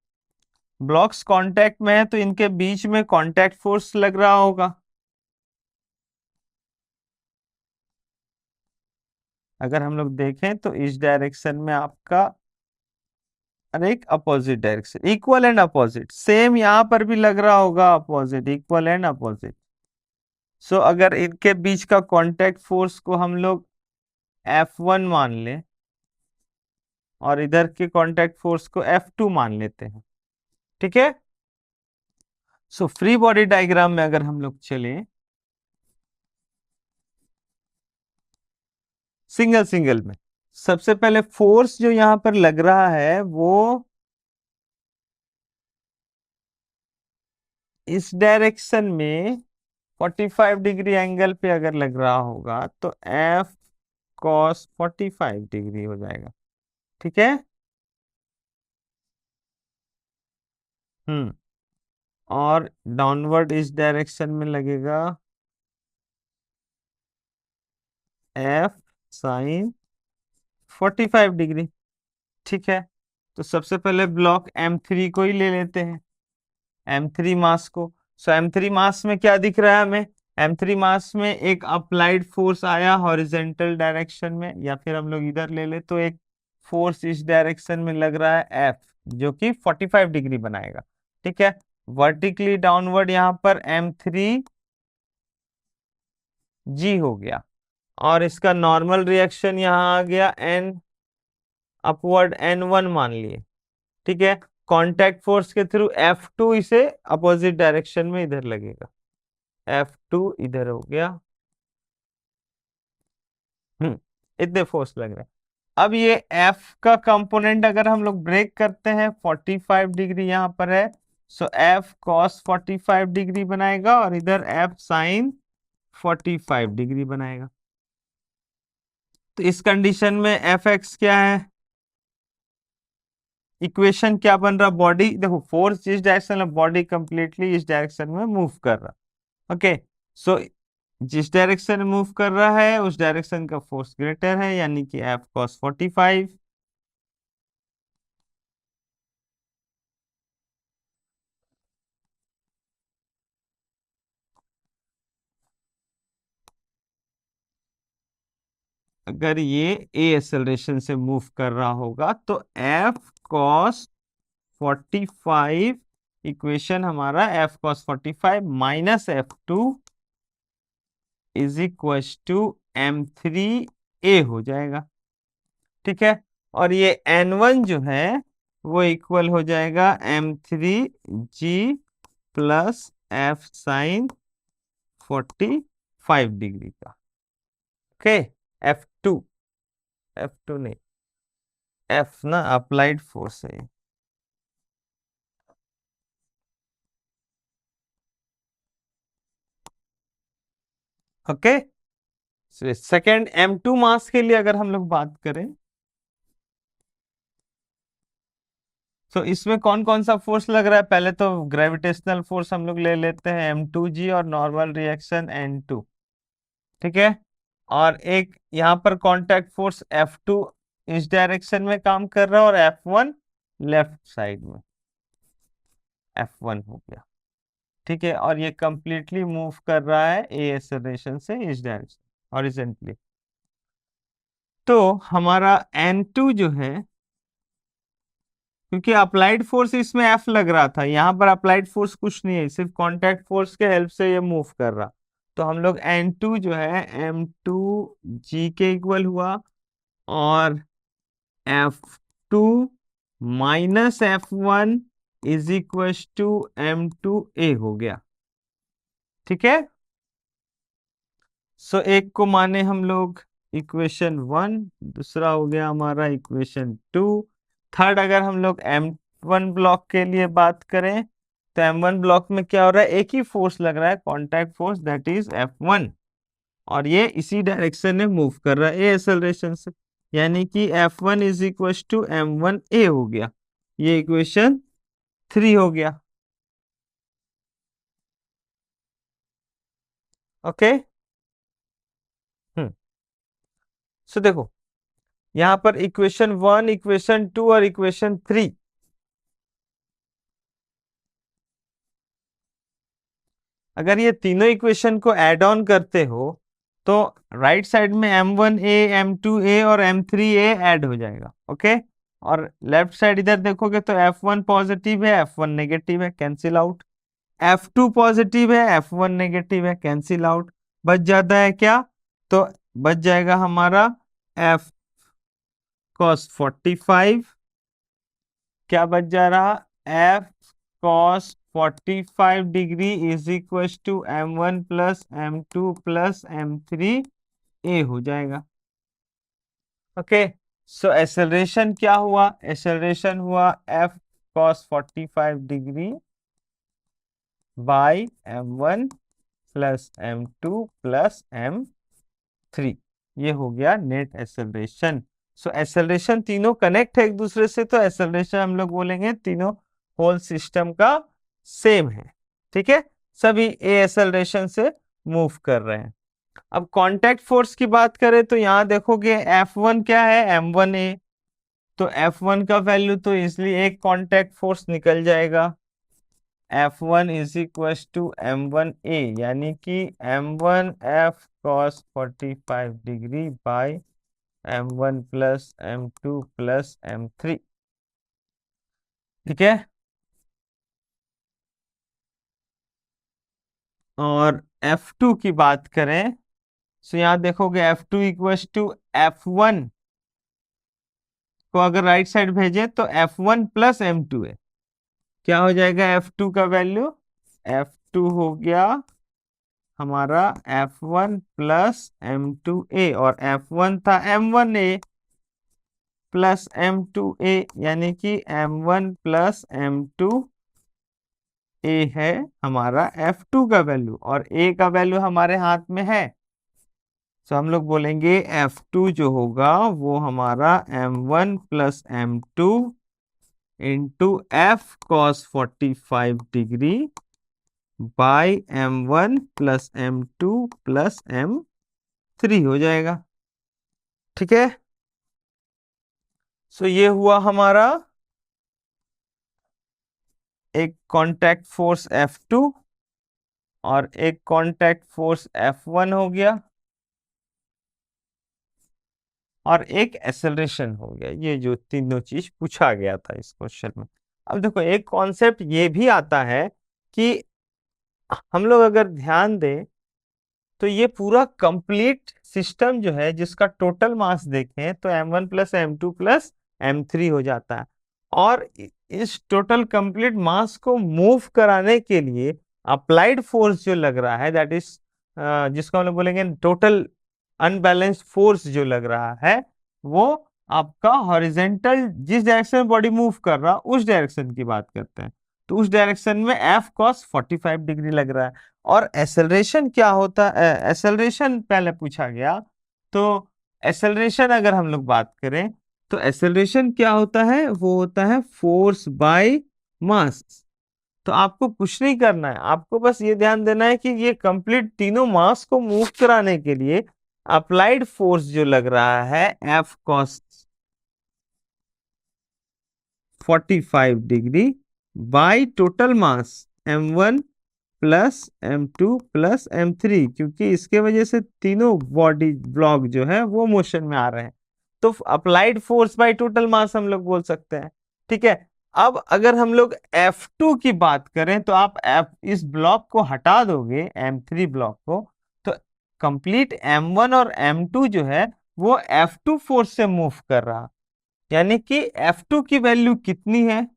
ब्लॉक्स कांटेक्ट में है तो इनके बीच में कांटेक्ट फोर्स लग रहा होगा। अगर हम लोग देखें तो इस डायरेक्शन में आपका, अरे एक opposite direction, equal and opposite, same यहां पर भी लग रहा होगा अपोजिट, इक्वल एंड अपोजिट। सो अगर इनके बीच का कांटेक्ट फोर्स को हम लोग F1 मान लें और इधर के कांटेक्ट फोर्स को F2 मान लेते हैं। ठीक है, सो फ्री बॉडी डायग्राम में अगर हम लोग चले सिंगल सिंगल में, सबसे पहले फोर्स जो यहां पर लग रहा है वो इस डायरेक्शन में 45 डिग्री एंगल पे अगर लग रहा होगा तो F cos 45 डिग्री हो जाएगा। ठीक है, और डाउनवर्ड इस डायरेक्शन में लगेगा F sin 45 डिग्री। ठीक है, तो सबसे पहले ब्लॉक M3 को ही ले लेते हैं, M3 मास को। सो M3 मास में क्या दिख रहा है हमें, M3 मास में एक अप्लाइड फोर्स आया हॉरिजेंटल डायरेक्शन में, या फिर हम लोग इधर ले ले तो एक फोर्स इस डायरेक्शन में लग रहा है F, जो कि 45 डिग्री बनाएगा। ठीक है। वर्टिकली डाउनवर्ड यहाँ पर M3G हो गया, और इसका नॉर्मल रिएक्शन यहाँ आ गया N अपवर्ड N1 मान लिए। ठीक है। कांटेक्ट फोर्स के थ्रू F2 इसे अपोजिट डायरेक्शन में इधर लगेगा, F2 इधर हो गया। इतने फोर्स लग रहे हैं। अब ये F का कंपोनेंट अगर हम लोग ब्रेक करते हैं, 45 डिग्री यहाँ पर है, सो F cos 45 डिग्री बनाएगा और इधर F sin 45 डिग्री बनाएगा। तो इस कंडीशन में Fx क्या है, इक्वेशन क्या बन रहा, बॉडी देखो फोर्स जिस डायरेक्शन में, बॉडी कंप्लीटली इस डायरेक्शन में मूव कर रहा। ओके, सो जिस डायरेक्शन में मूव कर रहा है उस डायरेक्शन का फोर्स ग्रेटर है, यानी कि F cos 45। अगर ये ए एक्सेलरेशन से मूव कर रहा होगा तो F cos 45 इक्वेशन हमारा F cos 45 minus F2 is equal to M3A हो जाएगा। ठीक है। और ये N1 जो है वो इक्वल हो जाएगा M3G plus F sine 45 degree का। ओके, F2, F2 नहीं, F ना अप्लाइड फोर्स है। ओके, सेकेंड M2 मास के लिए अगर हम लोग बात करें तो इसमें कौन कौन सा फोर्स लग रहा है, पहले तो ग्रेविटेशनल फोर्स हम लोग ले लेते हैं M2G और नॉर्मल रिएक्शन N2। ठीक है। और एक यहाँ पर कांटेक्ट फोर्स F2 इस डायरेक्शन में काम कर रहा है और F1 लेफ्ट साइड में, F1 हो गया। ठीक है। और ये कंप्लीटली मूव कर रहा है ए एक्सेलरेशन से इस डायरेक्शन हॉरिजॉन्टली। तो हमारा N2 जो है, क्योंकि अप्लाइड फोर्स इसमें F लग रहा था, यहाँ पर अप्लाइड फोर्स कुछ नहीं है, सिर्फ कांटेक्ट फोर्स के हेल्प से ये मूव कर रहा, तो हम लोग N2 जो है M2G के इक्वल हुआ, और F2 minus F1 is equal to M2A हो गया। ठीक है। सो एक को माने हम लोग इक्वेशन 1, दूसरा हो गया हमारा इक्वेशन 2। थर्ड अगर हम लोग M1 ब्लॉक के लिए बात करें तो M1 ब्लॉक में क्या हो रहा है, एक ही फोर्स लग रहा है, contact force, that is F1, और ये इसी डायरेक्शन में मूव कर रहा है ए एक्सेलरेशन से, यानी कि F1 is equal to M1A हो गया। ये इक्वेशन 3 हो गया। ओके। सो देखो यहां पर इक्वेशन 1, इक्वेशन 2 और इक्वेशन 3, अगर ये तीनों इक्वेशन को ऐड ऑन करते हो तो राइट साइड में M1A, M2A और M3A ऐड हो जाएगा। ओके। और लेफ्ट साइड इधर देखोगे तो F1 पॉजिटिव है, F1 नेगेटिव है, कैंसिल आउट। F2 पॉजिटिव है, F1 नेगेटिव है, कैंसिल आउट। बच जाता है क्या, तो बच जाएगा हमारा F cos 45, क्या बच जा रहा, F cos 45 degree is equal to M1 plus M2 plus M3A हो जाएगा। ओके। सो एक्सेलरेशन क्या हुआ, एक्सेलरेशन हुआ F cos 45 degree by M1 plus M2 plus M3, ये हो गया नेट एक्सेलरेशन। सो एक्सेलरेशन तीनों कनेक्ट है एक दूसरे से, तो एक्सेलरेशन हम लोग बोलेंगे तीनों होल सिस्टम का सेम है। ठीक है, सभी ए एक्सेलरेशन से मूव कर रहे हैं। अब कांटेक्ट फोर्स की बात करें तो यहां देखोगे F1 क्या है, M1A, तो F1 का वैल्यू तो इसलिए एक कांटेक्ट फोर्स निकल जाएगा, F1 is equal to M1A, यानी कि M1 F cos 45 degree by M1 plus M2 plus M3। ठीक है। और F2 की बात करें तो यहां देखोगे F2 इक्वल्स टू F1 को अगर राइट साइड भेजें तो F1 प्लस M2 है। क्या हो जाएगा F2 का वैल्यू? F2 हो गया हमारा F1 प्लस M2A, और F1 था M1A प्लस M2A, यानी कि M1 प्लस M2A है हमारा F2 का वैल्यू, और A का वैल्यू हमारे हाथ में है। तो हम लोग बोलेंगे F2 जो होगा वो हमारा M1 plus M2 into F cos 45 degree by M1 plus M2 plus M3 हो जाएगा। ठीक है, सो ये हुआ हमारा एक कांटेक्ट फोर्स F2 और एक कांटेक्ट फोर्स F1 हो गया, और एक एक्सेलरेशन हो गया। ये जो तीनों चीज पूछा गया था इस क्वेश्चन में। अब देखो एक कॉन्सेप्ट ये भी आता है कि हम लोग अगर ध्यान दें तो ये पूरा कंप्लीट सिस्टम जो है जिसका टोटल मास देखें तो M1 plus M2 plus M3 हो जाता है, और इस टोटल कंप्लीट मास को मूव कराने के लिए अप्लाइड फोर्स जो लग रहा है, दैट इज जिसको हम लोग बोलेंगे टोटल अनबैलेंस्ड फोर्स जो लग रहा है, वो आपका हॉरिजेंटल जिस डायरेक्शन में बॉडी मूव कर रहा उस डायरेक्शन की बात करते हैं। तो उस डायरेक्शन में F cos 45 डिग्री लग रहा है। और एसेलरेशन क्या होता है? एसेलरेशन पहले पूछा गया, तो एसेलरेशन अगर हम लोग बात करें तो एसेलरेशन क्या होता है? वो होता है फोर्स बाय मास। तो आपको कुछ नहीं करना है, आपको बस ये ध्यान देना है कि ये कंप्लीट तीनों मास को मूव कराने के लिए अप्लाइड फोर्स जो लग रहा है F cos 45 degree by total mass M1 plus M2 plus M3, क्योंकि इसके वजह से तीनों बॉडी ब्लॉक जो है वो मोशन में आ रहे हैं। तो applied force by total mass हम लोग बोल सकते हैं। ठीक है, अब अगर हम लोग F2 की बात करें तो आप इस ब्लॉक को हटा दोगे M3 ब्लॉक को, तो कंप्लीट M1 और M2 जो है वो F2 फोर्स से मूव कर रहा, यानी कि F2 की वैल्यू कितनी है?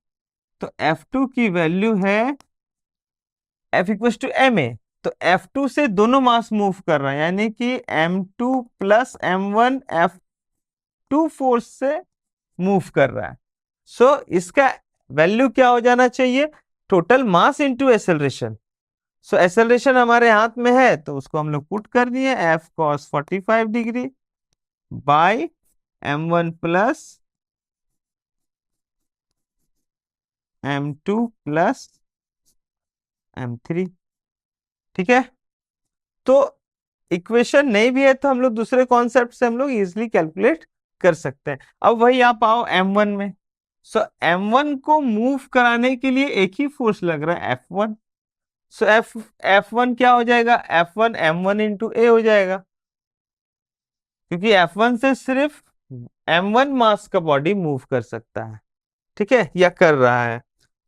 तो F2 की वैल्यू है F equals to M A. तो F2 से दोनों मास मूव कर रहा है, यानी कि M2 plus M1 F2 force से मूव कर रहा है। सो इसका वैल्यू क्या हो जाना चाहिए? Total mass into acceleration. So acceleration हमारे हाथ में है तो उसको हम लोग पुट कर दिए F cos 45 degree by M1 plus M2 plus M3। ठीक है, तो इक्वेशन नहीं भी है तो हम लोग दूसरे कॉन्सेप्ट से हम लोग इजिली कैलकुलेट कर सकते हैं। अब वही आप आओ M1 में। सो M1 को मूव कराने के लिए एक ही फोर्स लग रहा है F1। सो F1 क्या हो जाएगा? F1 M1 इंटू ए हो जाएगा, क्योंकि F1 से सिर्फ M1 मास का बॉडी मूव कर सकता है। ठीक है, या कर रहा है।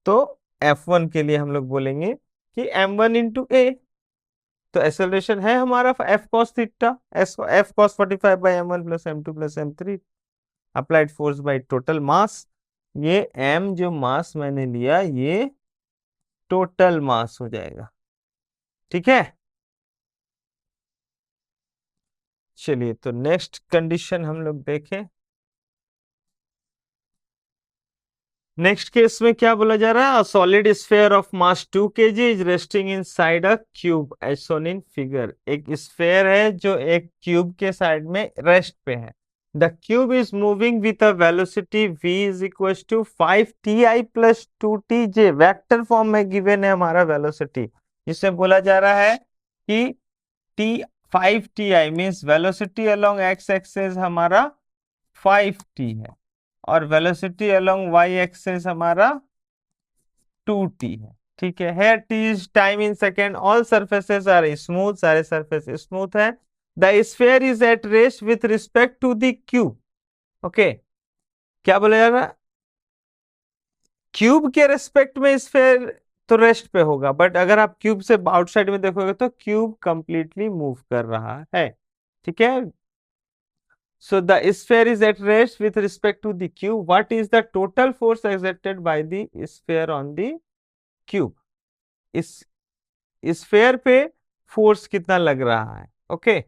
तो F1 के लिए हम लोग बोलेंगे कि M1 इंटू ए। तो एक्सेलरेशन है हमारा F cos theta, F cos 45 by M1 plus M2 plus M3। Applied force by total mass, ये M जो मास मैंने लिया ये टोटल मास हो जाएगा। ठीक है, चलिए तो नेक्स्ट कंडीशन हम लोग देखें। नेक्स्ट केस में क्या बोला जा रहा है? Solid sphere of mass 2 kg is resting inside a cube as shown in figure. एक स्फेयर है जो एक क्यूब के साइड में रेस्ट पे है। The cube is moving with a velocity v is equal to 5ti plus 2tj। Vector form में given है हमारा वेलोसिटी, जिससे बोला जा रहा है कि t 5ti means velocity along x axis हमारा 5t है, और वेलोसिटी अलोंग y एक्सेस हमारा 2t है। ठीक है, here t is time in second, all surfaces are smooth, सारे सरफेस स्मूथ है। The sphere is at rest with respect to the cube. Okay, क्या बोला जा रहा है? क्यूब के रेस्पेक्ट में स्फेयर तो रेस्ट पे होगा, बट अगर आप क्यूब से आउटसाइड में देखोगे तो क्यूब कंप्लीटली मूव कर रहा है। ठीक है, so the sphere is at rest with respect to the cube. What is the total force exerted by the sphere on the cube? इस स्फेयर पे फोर्स कितना लग रहा है? ओके,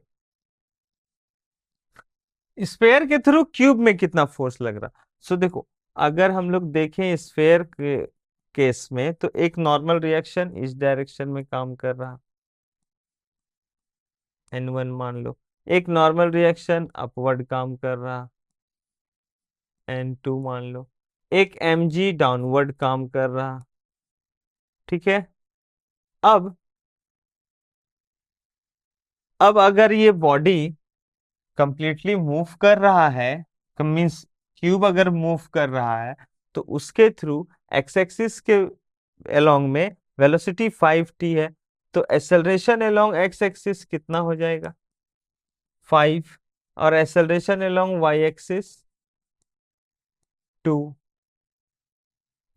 स्फेयर के थ्रू क्यूब में कितना फोर्स लग रहा? सो देखो, अगर हम लोग देखें स्फेयर के केस में तो एक नॉर्मल रिएक्शन इस डायरेक्शन में काम कर रहा, N1 मान लो, एक नॉर्मल रिएक्शन अपवर्ड काम कर रहा, N2 मान लो, एक mg डाउनवर्ड काम कर रहा। ठीक है, अब अगर ये बॉडी कंप्लीटली मूव कर रहा है, मीन्स क्यूब अगर मूव कर रहा है, तो उसके थ्रू एक्स एक्सिस के अलोंग में वेलोसिटी 5t है, तो एक्सेलरेशन अलोंग एक्स एक्सिस कितना हो जाएगा? 5, और एक्सेलरेशन अलोंग वाई एक्सिस 2।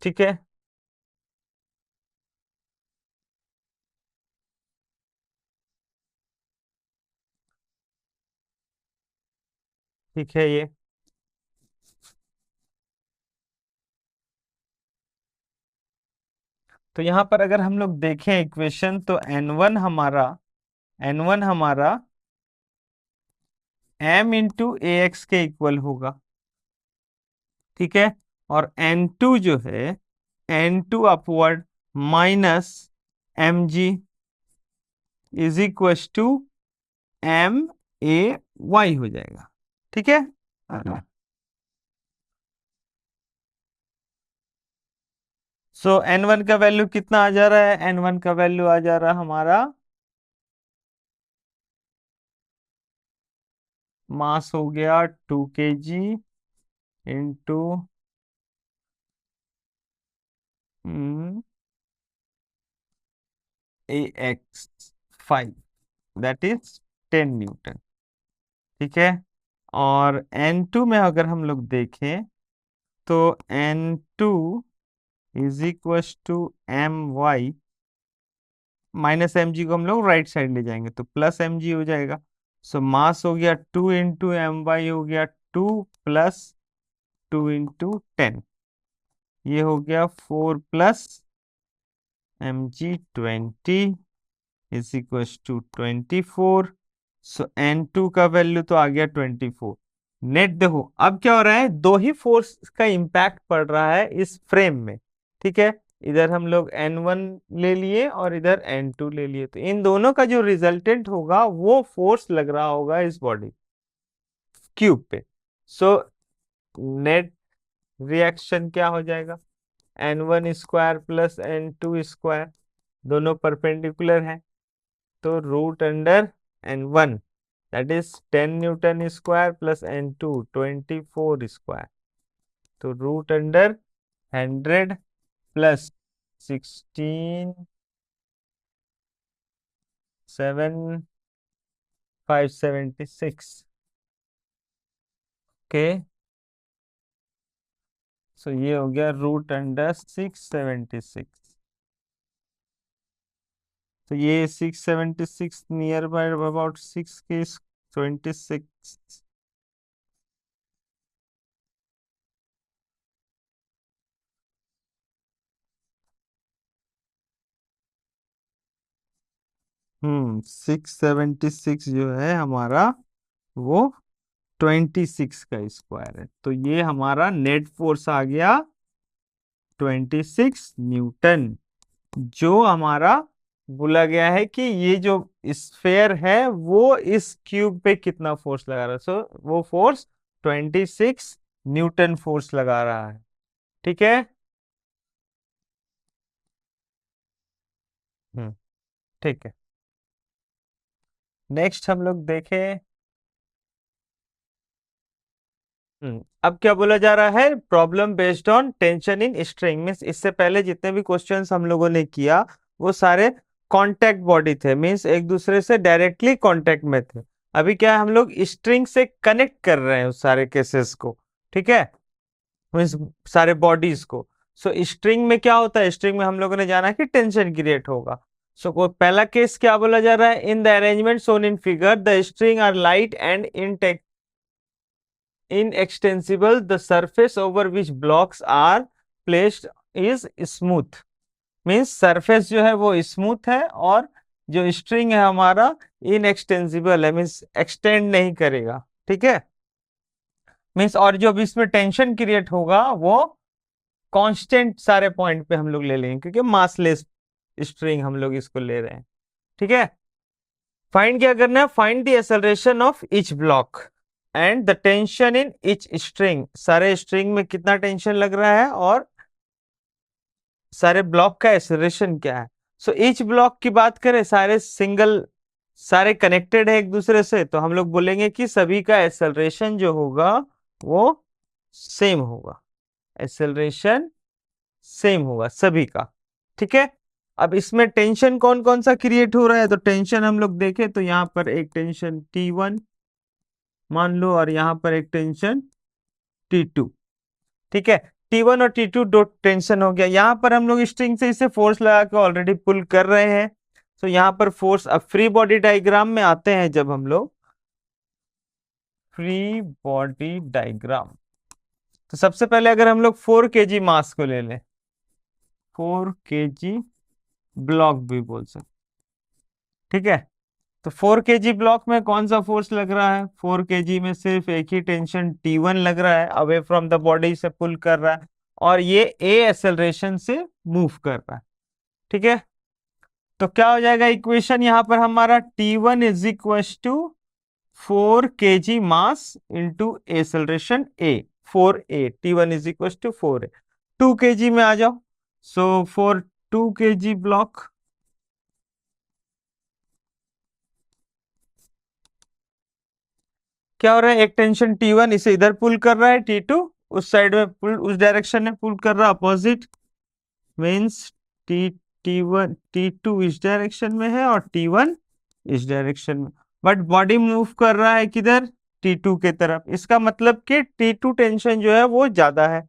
ठीक है, ठीक है ये। तो यहां पर अगर हम लोग देखें इक्वेशन, तो N1 हमारा m इंटू ए एक्स के इक्वल होगा। ठीक है, और N2 जो है, N2 upward minus mg is equal to m a y हो जाएगा। ठीक है, सो N1 का वैल्यू कितना आ जा रहा है? N1 का वैल्यू आ जा रहा है हमारा, मास हो गया 2 kg into AX5, that is 10 Newton. ठीक है, और N2 में अगर हम लोग देखें तो N2 is equal to my, minus mg को हम लोग राइट साइड ले जाएंगे तो प्लस mg हो जाएगा। सो मास हो गया 2 इंटू my हो गया 2 प्लस 2 इंटू 10, ये हो गया 4 plus mg 20 is equal to 24। So N2 का वैल्यू तो आ गया 24। नेट देखो, अब क्या हो रहा है, दो ही फोर्स का इंपैक्ट पड़ रहा है इस फ्रेम में। ठीक है, इधर हम लोग N1 ले लिए और इधर N2 ले लिए, तो इन दोनों का जो रिजल्टेंट होगा वो फोर्स लग रहा होगा इस बॉडी क्यूब पे। सो नेट रिएक्शन क्या हो जाएगा? N1 square plus N2 square, दोनों परपेंडिकुलर है, तो root under N1 that is 10 newton square plus N2 24 square, तो root under 100 plus 16 576। Okay, so ये हो गया रूट अंडर 676। तो ये 676 नियर बाय अबाउट 6 के 26। हम्म, 676 जो है हमारा वो 26 का स्क्वायर है, तो ये हमारा नेट फोर्स आ गया 26 न्यूटन, जो हमारा बोला गया है कि ये जो स्फेयर है वो इस क्यूब पे कितना फोर्स लगा रहा है। सो वो फोर्स 26 न्यूटन फोर्स लगा रहा है। ठीक है, हम्म, ठीक है। नेक्स्ट हम लोग देखें, अब क्या बोला जा रहा है, problem based on tension in string. Means इससे पहले जितने भी क्वेश्चंस हम लोगों ने किया वो सारे कांटेक्ट बॉडी थे, मीन्स एक दूसरे से डायरेक्टली कांटेक्ट में थे। अभी क्या है, हम लोग स्ट्रिंग से कनेक्ट कर रहे हैं उस सारे केसेस को। ठीक है, मीन्स सारे बॉडीज को। सो स्ट्रिंग में क्या होता है, स्ट्रिंग में हम लोगों ने जाना कि टेंशन क्रिएट होगा। सो पहला केस क्या बोला जा रहा है, in the arrangement shown in figure the string are light and inextensible, the surface over which blocks are placed is smooth। Means surface जो है वो स्मूथ है और जो स्ट्रिंग है हमारा इनएक्सटेंसिबल है, मीन्स एक्सटेंड नहीं करेगा। ठीक है, मीन्स और जो भी इसमें टेंशन क्रिएट होगा वो कांस्टेंट सारे पॉइंट पे हम लोग ले लेंगे, क्योंकि मासलेस स्ट्रिंग हम लोग इसको ले रहे हैं। ठीक है, फाइंड क्या करना है, find the acceleration of each block and the tension in each string. सारे स्ट्रिंग में कितना टेंशन लग रहा है और सारे ब्लॉक का एक्सेलरेशन क्या है। सो ईच ब्लॉक की बात करें, सारे कनेक्टेड है एक दूसरे से, तो हम लोग बोलेंगे कि सभी का एक्सेलरेशन जो होगा वो सेम होगा, एक्सेलरेशन सेम होगा सभी का। ठीक है, अब इसमें टेंशन कौन कौन सा क्रिएट हो रहा है, तो टेंशन हम लोग देखें तो यहाँ पर एक टेंशन T1 मान लो और यहाँ पर एक टेंशन T2। ठीक है, T1 और T2 दो टेंशन हो गया। यहाँ पर हम लोग स्ट्रिंग से इसे फोर्स लगा के ऑलरेडी पुल कर रहे हैं, तो यहाँ पर फोर्स, अब फ्री बॉडी डायग्राम में आते हैं जब हम लोग, फ्री बॉडी डायग्राम, तो सबसे पहले अगर हम लोग 4 kg मास को ले लें, 4 kg ब्लॉक भी बोल सकते। ठीक है, तो 4 kg ब्लॉक में कौन सा फोर्स लग रहा है, 4 kg में सिर्फ एक ही टेंशन T1 लग रहा है, अवे फ्रॉम द बॉडी से पुल कर रहा है और ये A एक्सेलरेशन से मूव कर रहा है। ठीक है, तो क्या हो जाएगा इक्वेशन यहाँ पर हमारा, T1 is equal to 4 kg mass into acceleration A, 4A, T1 is equal to 4A। 2 kg में आ जाओ, सो फॉर 2 kg ब्लॉक क्या हो रहा है, एक टेंशन T1 इसे इधर पुल कर रहा है, T2 उस साइड में पुल, उस डायरेक्शन में पुल कर रहा है अपोजिट, मींस T1 T2 इस डायरेक्शन में है और T1 इस डायरेक्शन में, बट बॉडी मूव कर रहा है किधर, T2 के तरफ। इसका मतलब कि T2 टेंशन जो है वो ज्यादा है।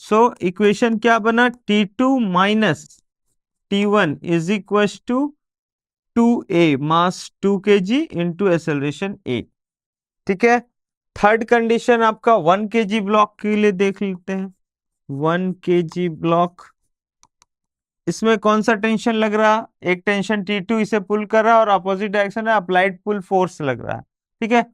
सो इक्वेशन क्या बना, T2 minus T1 is equal to 2A mass 2 kg into acceleration A। ठीक है, थर्ड कंडीशन आपका 1 kg ब्लॉक के लिए देख लेते हैं। 1 kg ब्लॉक, इसमें कौन सा टेंशन लग रहा, एक टेंशन T2 इसे पुल कर रहा है और अपोजिट डायरेक्शन में अप्लाइड पुल फोर्स लग रहा है। ठीक है,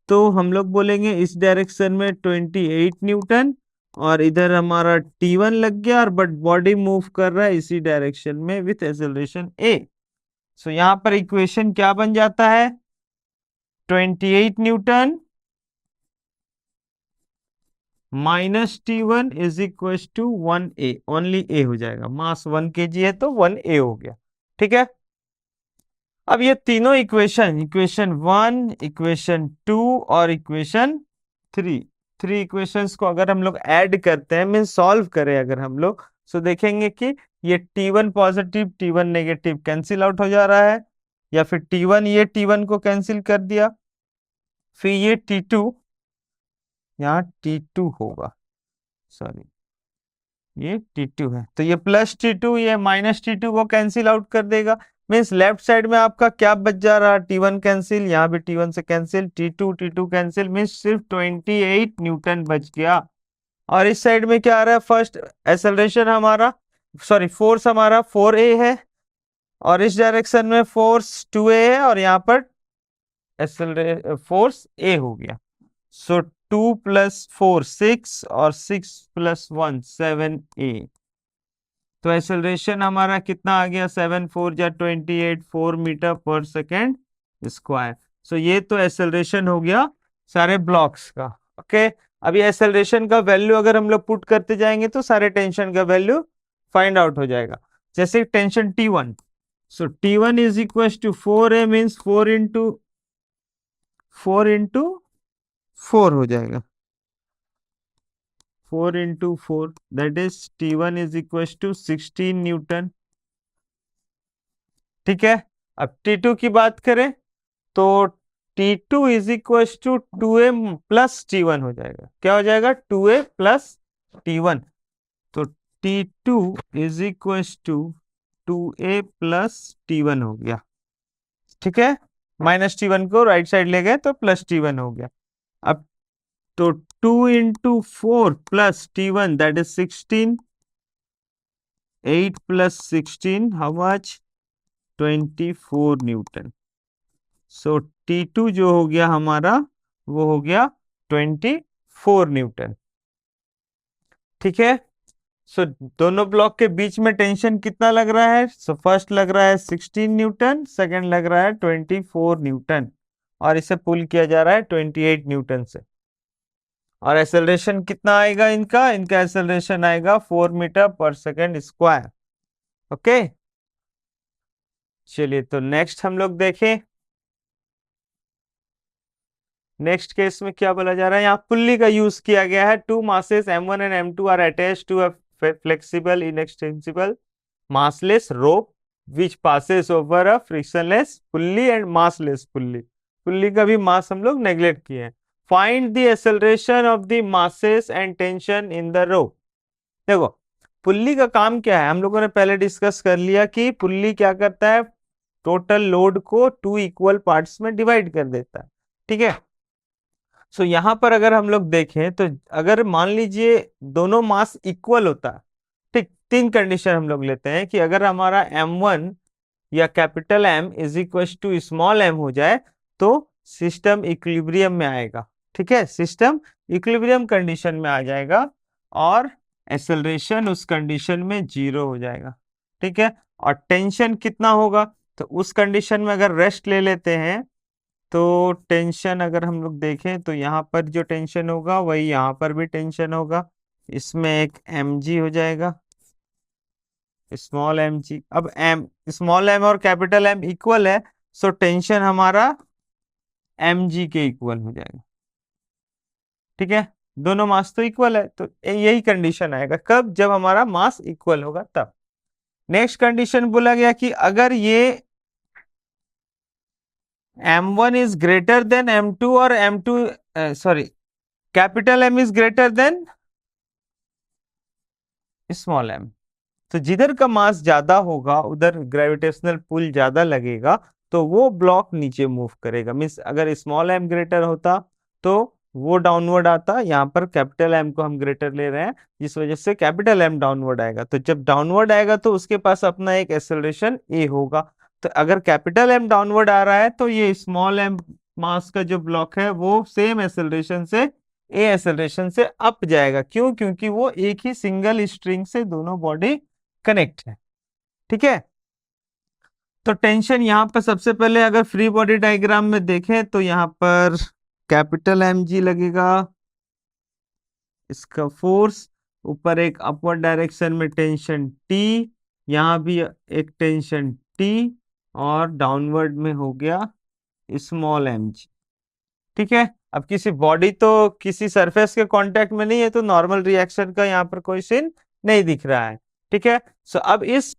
तो हम लोग बोलेंगे इस डायरेक्शन में 28 न्यूटन और इधर हमारा T1 लग गया, और बट बॉडी मूव कर रहा है इसी डायरेक्शन में विथ एक्सेलरेशन A। सो यहाँ पर इक्वेशन क्या बन जाता है, 28 newton minus T1 is equal to 1A, only A हो जाएगा, मास 1 kg है तो 1A हो गया। ठीक है, अब ये तीनों इक्वेशन, इक्वेशन 1, इक्वेशन 2 और इक्वेशन 3, 3 इक्वेशंस को अगर हम लोग ऐड करते हैं, मीन सॉल्व करें अगर हम लोग, तो देखेंगे कि ये T1 positive T1 negative cancel out हो जा रहा है, या फिर T1 ये T1 को कैंसिल कर दिया, फिर ये T2 यहाँ T2 होगा, सॉरी ये T2 है, तो ये प्लस T2 ये माइनस T2 को कैंसिल आउट कर देगा। मीन्स लेफ्ट साइड में आपका क्या बच जा रहा, T1 कैंसिल, यहाँ भी T1 से कैंसिल, T2 कैंसिल, मीन्स सिर्फ 28 न्यूटन बच गया। और इस साइड में क्या आ रहा है, फर्स्ट एक्सेलरेशन हमारा, सॉरी फोर्स हमारा 4A है और इस डायरेक्शन में फोर्स 2A है और यहाँ पर फोर्स A हो गया। सो 2 + 4 6 और 6 + 1 7A, तो एक्सेलरेशन हमारा कितना आ गया, 7 4 जा 28, 4 मीटर पर सेकेंड स्क्वायर। सो ये तो एक्सेलरेशन हो गया सारे ब्लॉक्स का। ओके, अभी एक्सेलरेशन का वैल्यू अगर हम लोग पुट करते जाएंगे तो सारे टेंशन का वैल्यू फाइंड आउट हो जाएगा। जैसे tension T1, so T1 is equal to 4A, means 4 into 4 हो जाएगा, 4 into 4 that is T1 is equal to 16 newton. ठीक है, अब T2 की बात करें तो T2 is equal to 2A plus T1 हो जाएगा, क्या हो जाएगा 2A प्लस T1, तो T2 is equal to 2a plus T1 हो गया। ठीक है, माइनस T1 को राइट साइड ले गए तो प्लस T1 हो गया। अब तो 2 into 4 plus T1 that is 16, 8 plus 16 how much, 24 Newton. So T2 जो हो गया हमारा वो हो गया 24 न्यूटन। ठीक है, सो दोनों ब्लॉक के बीच में टेंशन कितना लग रहा है? सो फर्स्ट लग रहा है 16 न्यूटन, सेकंड लग रहा है 24 न्यूटन, और इसे पुल किया जा रहा है 28 न्यूटन से। और एक्सेलरेशन कितना आएगा इनका? इनका एक्सेलरेशन आएगा 4 मीटर पर सेकंड स्क्वायर। ओके, चलिए तो नेक्स्ट हम लोग देखें। नेक्स्ट केस में क्या बोला जा रहा है? यहाँ पुल्ली का यूज किया गया है। Two masses M1 and M2 are attached to a flexible inextensible massless rope which passes over a frictionless pulley and massless pulley। Pulley का भी मास हम लोग नेग्लेक्ट किए हैं। Find the acceleration of the masses and tension in the rope. देखो pulley का काम क्या है, हम लोगों ने पहले डिस्कस कर लिया कि पुल्ली क्या करता है, टोटल लोड को 2 इक्वल पार्ट्स में डिवाइड कर देता है। ठीक है, सो यहां पर अगर हम लोग देखें तो अगर मान लीजिए दोनों मास इक्वल होता है, ठीक, तीन कंडीशन हम लोग लेते हैं कि अगर हमारा M1 या capital M is equal to small m हो जाए तो सिस्टम इक्विलिब्रियम में आएगा। ठीक है, सिस्टम इक्विलिब्रियम कंडीशन में आ जाएगा और एक्सेलरेशन उस कंडीशन में 0 हो जाएगा। ठीक है, और टेंशन कितना होगा? तो उस कंडीशन में अगर रेस्ट ले लेते हैं तो टेंशन अगर हम लोग देखें तो यहाँ पर जो टेंशन होगा वही यहाँ पर भी टेंशन होगा। इसमें एक mg हो जाएगा, स्मॉल mg। अब m, स्मॉल m और कैपिटल M इक्वल है, सो टेंशन हमारा mg के इक्वल हो जाएगा। ठीक है, दोनों मास तो इक्वल है, तो यही कंडीशन आएगा कब? जब हमारा मास इक्वल होगा तब। नेक्स्ट कंडीशन बोला गया कि अगर ये M1 is greater then M2 और M2 sorry capital M is greater then small m, तो जिधर का मास ज्यादा होगा उधर ग्रेविटेशनल पुल ज्यादा लगेगा, तो वो ब्लॉक नीचे मूव करेगा। मीन्स अगर स्मॉल m ग्रेटर होता तो वो डाउनवर्ड आता, यहाँ पर कैपिटल M को हम ग्रेटर ले रहे हैं जिस वजह से कैपिटल M डाउनवर्ड आएगा। तो जब डाउनवर्ड आएगा तो उसके पास अपना एक एक्सेलरेशन a होगा। तो अगर कैपिटल M डाउनवर्ड आ रहा है तो ये स्मॉल m मास का जो ब्लॉक है वो सेम एक्सेलरेशन से ए एक्सेलरेशन से अप जाएगा। क्यों? क्योंकि वो एक ही सिंगल स्ट्रिंग से दोनों बॉडी कनेक्ट है। ठीक है, तो टेंशन यहां पर सबसे पहले अगर फ्री बॉडी डायग्राम में देखें तो यहां पर कैपिटल mg लगेगा, इसका फोर्स ऊपर एक अपवर्ड डायरेक्शन में टेंशन T, यहां भी एक टेंशन T, और डाउनवर्ड में हो गया स्मॉल mg। ठीक है, अब किसी बॉडी तो किसी सरफेस के कांटेक्ट में नहीं है तो नॉर्मल रिएक्शन का यहाँ पर कोई सीन नहीं दिख रहा है। ठीक है, सो अब इस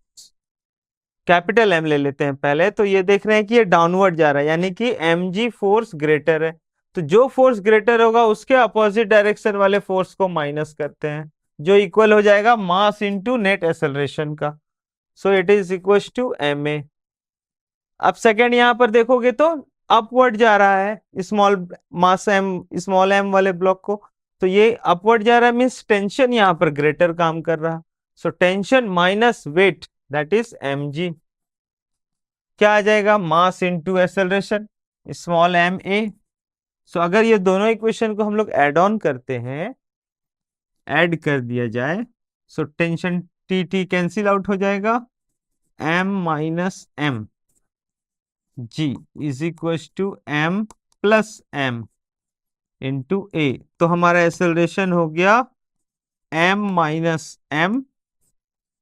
कैपिटल M ले लेते हैं पहले, तो ये देख रहे हैं कि ये डाउनवर्ड जा रहा है, यानी कि mg फोर्स ग्रेटर है। तो जो फोर्स ग्रेटर होगा उसके अपोजिट डायरेक्शन वाले फोर्स को माइनस करते हैं, जो इक्वल हो जाएगा मास इनटू नेट एक्सेलरेशन का। So it is equal to ma। अब सेकेंड यहां पर देखोगे तो अपवर्ड जा रहा है small mass m, small m वाले ब्लॉक को, तो ये अपवर्ड जा रहा है मीन्स टेंशन यहां पर ग्रेटर काम कर रहा। So tension minus weight that is mg, क्या आ जाएगा? Mass into acceleration small m a। सो अगर ये दोनों इक्वेशन को हम लोग ऐड ऑन करते हैं, ऐड कर दिया जाए, so tension T T cancel out हो जाएगा, m minus m g is equal to m plus m into a। तो हमारा एक्सेलरेशन हो गया m minus m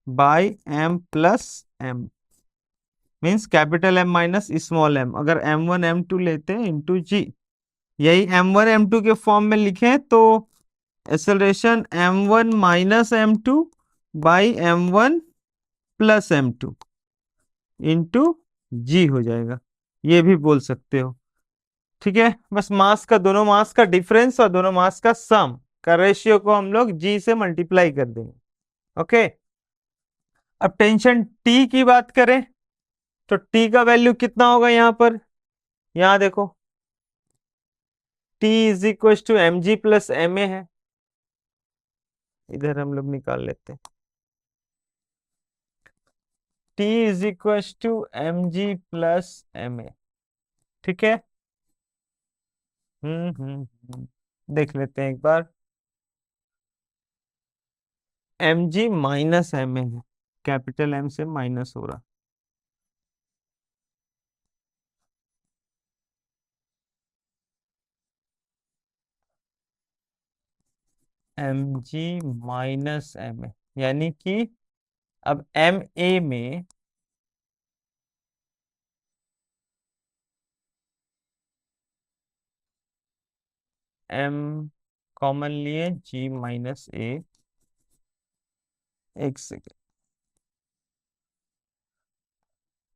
by m plus m, means capital M minus small m। अगर m1 m2 लेते हैं into g, यही m1 m2 के form में लिखें तो acceleration m1 minus m2 by m1 plus m2 into g हो जाएगा, ये भी बोल सकते हो। ठीक है, बस मास का, दोनों मास का डिफरेंस और दोनों मास का सम का रेशियो को हम लोग g से मल्टीप्लाई कर देंगे। ओके। अब टेंशन टी की बात करें तो टी का वैल्यू कितना होगा यहां पर, यहां देखो T is equal to M G plus M ए है, इधर हम लोग निकाल लेते हैं। T is equal to M G plus M A, ठीक है। देख लेते हैं एक बार। M ji minus M A है, कैपिटल एम से माइनस हो रहा। M ji minus M A, यानी कि अब एम ए में एम कॉमन लिए जी माइनस ए, एक सेकेंड।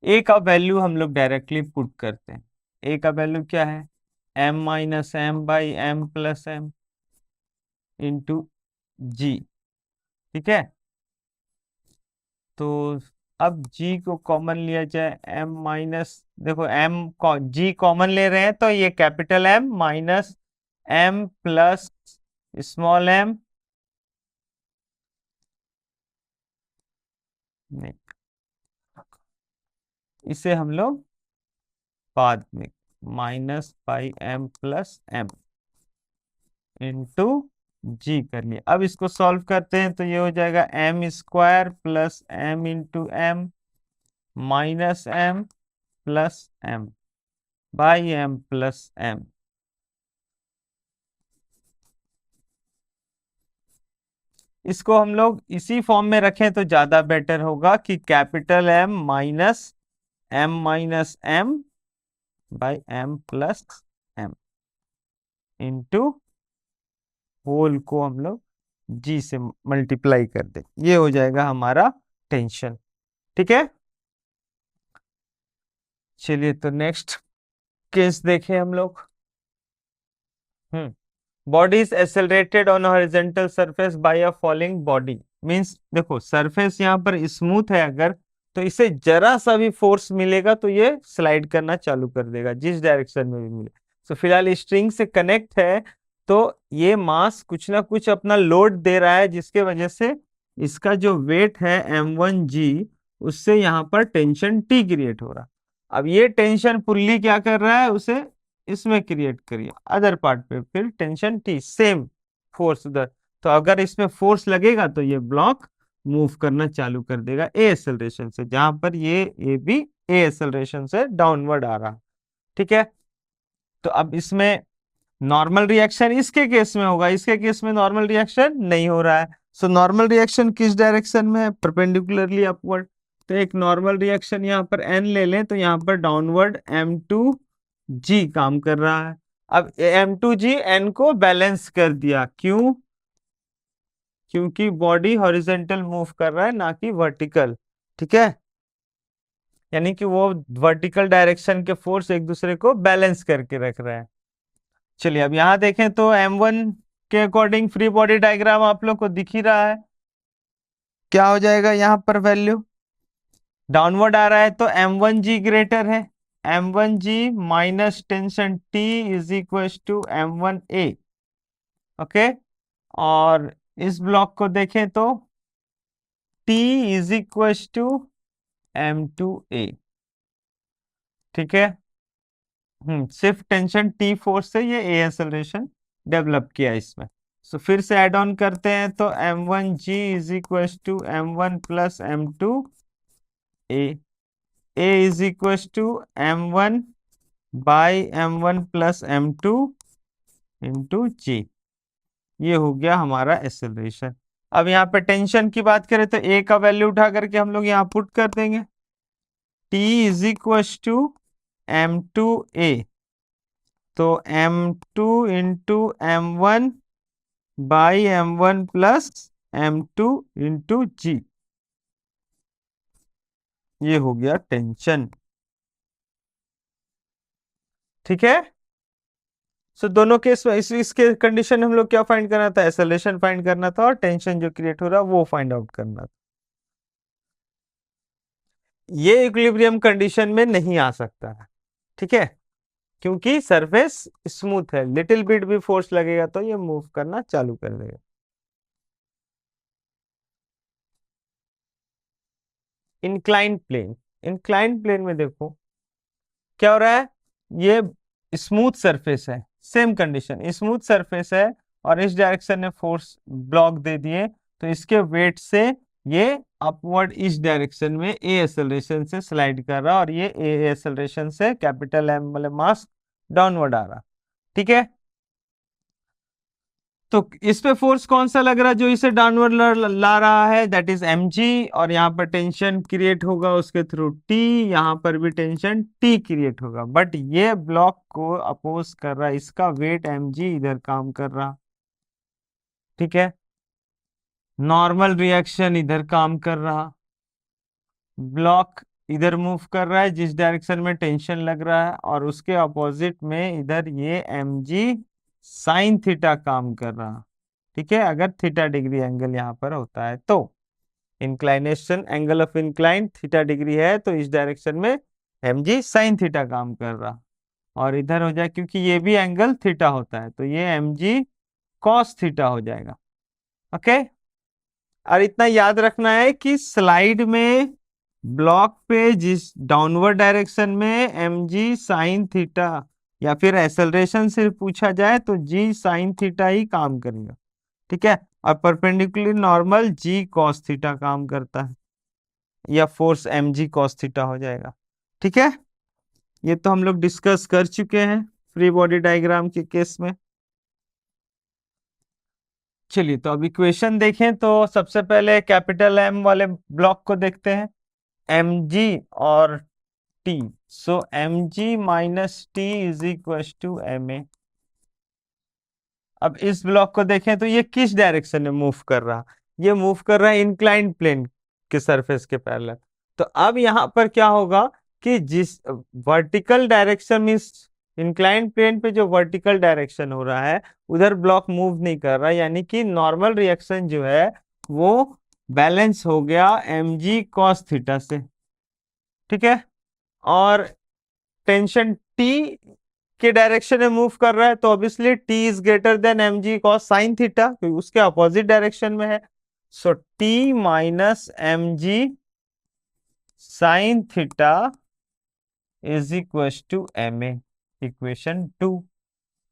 ए का वैल्यू हम लोग डायरेक्टली पुट करते हैं। ए का वैल्यू क्या है, M minus M by M plus M into G, ठीक है। तो अब g को कॉमन लिया जाए, m माइनस, देखो m g कॉमन ले रहे हैं तो ये capital M minus m plus small m, नहीं, इसे हम लोग बाद में minus by m plus m into G कर लिया। अब इसको सॉल्व करते हैं तो ये हो जाएगा m square plus m into m minus m plus m by m plus m। इसको हम लोग इसी फॉर्म में रखें तो ज्यादा बेटर होगा कि capital M minus M by M plus M into whole को हम लोग G से मल्टीप्लाई कर दे, ये हो जाएगा हमारा टेंशन, ठीक है। चलिए तो नेक्स्ट केस देखें हम लोग। Body is accelerated on horizontal surface by a falling body, means देखो सरफेस यहाँ पर स्मूथ है, अगर तो इसे जरा सा भी फोर्स मिलेगा तो ये स्लाइड करना चालू कर देगा जिस डायरेक्शन में भी मिले। तो फिलहाल स्ट्रिंग से कनेक्ट है तो ये मास कुछ ना कुछ अपना लोड दे रहा है, जिसके वजह से इसका जो वेट है m1g, उससे यहाँ पर टेंशन T क्रिएट हो रहा। अब ये टेंशन पुल्ली क्या कर रहा है, उसे इसमें क्रिएट करिए अदर पार्ट पे, फिर टेंशन टी सेम फोर्स उधर। तो अगर इसमें फोर्स लगेगा तो ये ब्लॉक मूव करना चालू कर देगा ए एक्सेलरेशन से, जहां पर ये ए भी ए एक्सेलरेशन से डाउनवर्ड आ रहा, ठीक है। तो अब इसमें नॉर्मल रिएक्शन इसके केस में होगा, इसके केस में नॉर्मल रिएक्शन नहीं हो रहा है। सो नॉर्मल रिएक्शन किस डायरेक्शन में है, परपेंडिकुलरली अपवर्ड। तो एक नॉर्मल रिएक्शन यहाँ पर एन ले लें तो यहाँ पर डाउनवर्ड M2G काम कर रहा है। अब M2G एन को बैलेंस कर दिया, क्यों, क्योंकि बॉडी हॉरिजेंटल मूव कर रहा है ना कि वर्टिकल, ठीक है। यानी कि वो वर्टिकल डायरेक्शन के फोर्स एक दूसरे को बैलेंस करके रख रहे हैं। चलिए अब यहां देखें तो M1 के अकॉर्डिंग फ्री बॉडी डायग्राम आप लोग को दिख ही रहा है, क्या हो जाएगा यहाँ पर वैल्यू डाउनवर्ड आ रहा है तो M1G ग्रेटर है, M1G minus tension T is equal to M1A, okay. और इस ब्लॉक को देखें तो T is equal to M2A, ठीक है। सिर्फ टेंशन T फोर्स से ये ए एक्सेलरेशन डेवलप किया इसमें। सो फिर से ऐड ऑन करते हैं तो M1G is equal to M1 plus M2A, A is equal to M1 by M1 plus M2 into G, ये हो गया हमारा एक्सेलरेशन। अब यहाँ पे टेंशन की बात करें तो A का वैल्यू उठा करके हम लोग यहाँ पुट कर देंगे, T is equal to M2A, तो M2 into M1 by M1 plus M2 into G, ये हो गया टेंशन, ठीक है। सो दोनों केस में इसके कंडीशन हम लोग क्या फाइंड करना था, एक्सेलरेशन फाइंड करना था और टेंशन जो क्रिएट हो रहा है वो फाइंड आउट करना था। ये इक्विलिब्रियम कंडीशन में नहीं आ सकता है, ठीक है, क्योंकि सरफेस स्मूथ है, लिटिल बिट भी फोर्स लगेगा तो ये मूव करना चालू कर देगा। इंक्लाइंड प्लेन, इंक्लाइंड प्लेन में देखो क्या हो रहा है, ये स्मूथ सरफेस है, सेम कंडीशन स्मूथ सरफेस है और इस डायरेक्शन में फोर्स ब्लॉक दे दिए तो इसके वेट से ये अपवर्ड इस डायरेक्शन में ए एक्सेलरेशन से स्लाइड कर रहा और ये ए एक्सेलरेशन से कैपिटल एम वाले मास डाउनवर्ड आ रहा, ठीक है। तो इस पे फोर्स कौन सा लग रहा है जो इसे डाउनवर्ड ला रहा है, दैट इज mg, और यहाँ पर टेंशन क्रिएट होगा उसके थ्रू T, यहाँ पर भी टेंशन T क्रिएट होगा, बट ये ब्लॉक को अपोज कर रहा है, इसका वेट mg इधर काम कर रहा, ठीक है, नॉर्मल रिएक्शन इधर काम कर रहा, ब्लॉक इधर मूव कर रहा है जिस डायरेक्शन में टेंशन लग रहा है और उसके अपोजिट में इधर ये mg साइन थीटा काम कर रहा, ठीक है, अगर थीटा डिग्री एंगल यहाँ पर होता है तो inclination angle of incline theta degree है तो इस डायरेक्शन में mg साइन थीटा काम कर रहा और इधर हो जाए क्योंकि ये भी एंगल थीटा होता है तो ये mg कॉस थीटा हो जाएगा, ओके। और इतना याद रखना है कि स्लाइड में ब्लॉक पे जिस डाउनवर्ड डायरेक्शन में mg साइन थीटा या फिर एक्सेलरेशन से पूछा जाए तो g साइन थीटा ही काम करेगा, ठीक है, और perpendicular normal g cos theta काम करता है या फोर्स mg cos थीटा हो जाएगा, ठीक है। ये तो हम लोग डिस्कस कर चुके हैं फ्री बॉडी डायग्राम के केस में। चलिए तो अब इक्वेशन देखें तो सबसे पहले कैपिटल एम वाले ब्लॉक को देखते हैं, mg और t, so mg minus T is equal to ma। अब इस ब्लॉक को देखें तो ये किस डायरेक्शन में मूव कर रहा, ये मूव कर रहा है इंक्लाइंड प्लेन के सरफेस के पैरेलल, तो अब यहां पर क्या होगा कि जिस vertical direction means inclined plane पे जो वर्टिकल डायरेक्शन हो रहा है उधर ब्लॉक मूव नहीं कर रहा, यानी कि नॉर्मल रिएक्शन जो है वो बैलेंस हो गया mg cos थीटा से, ठीक है, और टेंशन टी के डायरेक्शन में मूव कर रहा है तो obviously T is greater than mg cos sine theta क्योंकि उसके अपोजिट डायरेक्शन में है, so T minus mg sine theta is equal to ma, equation 2।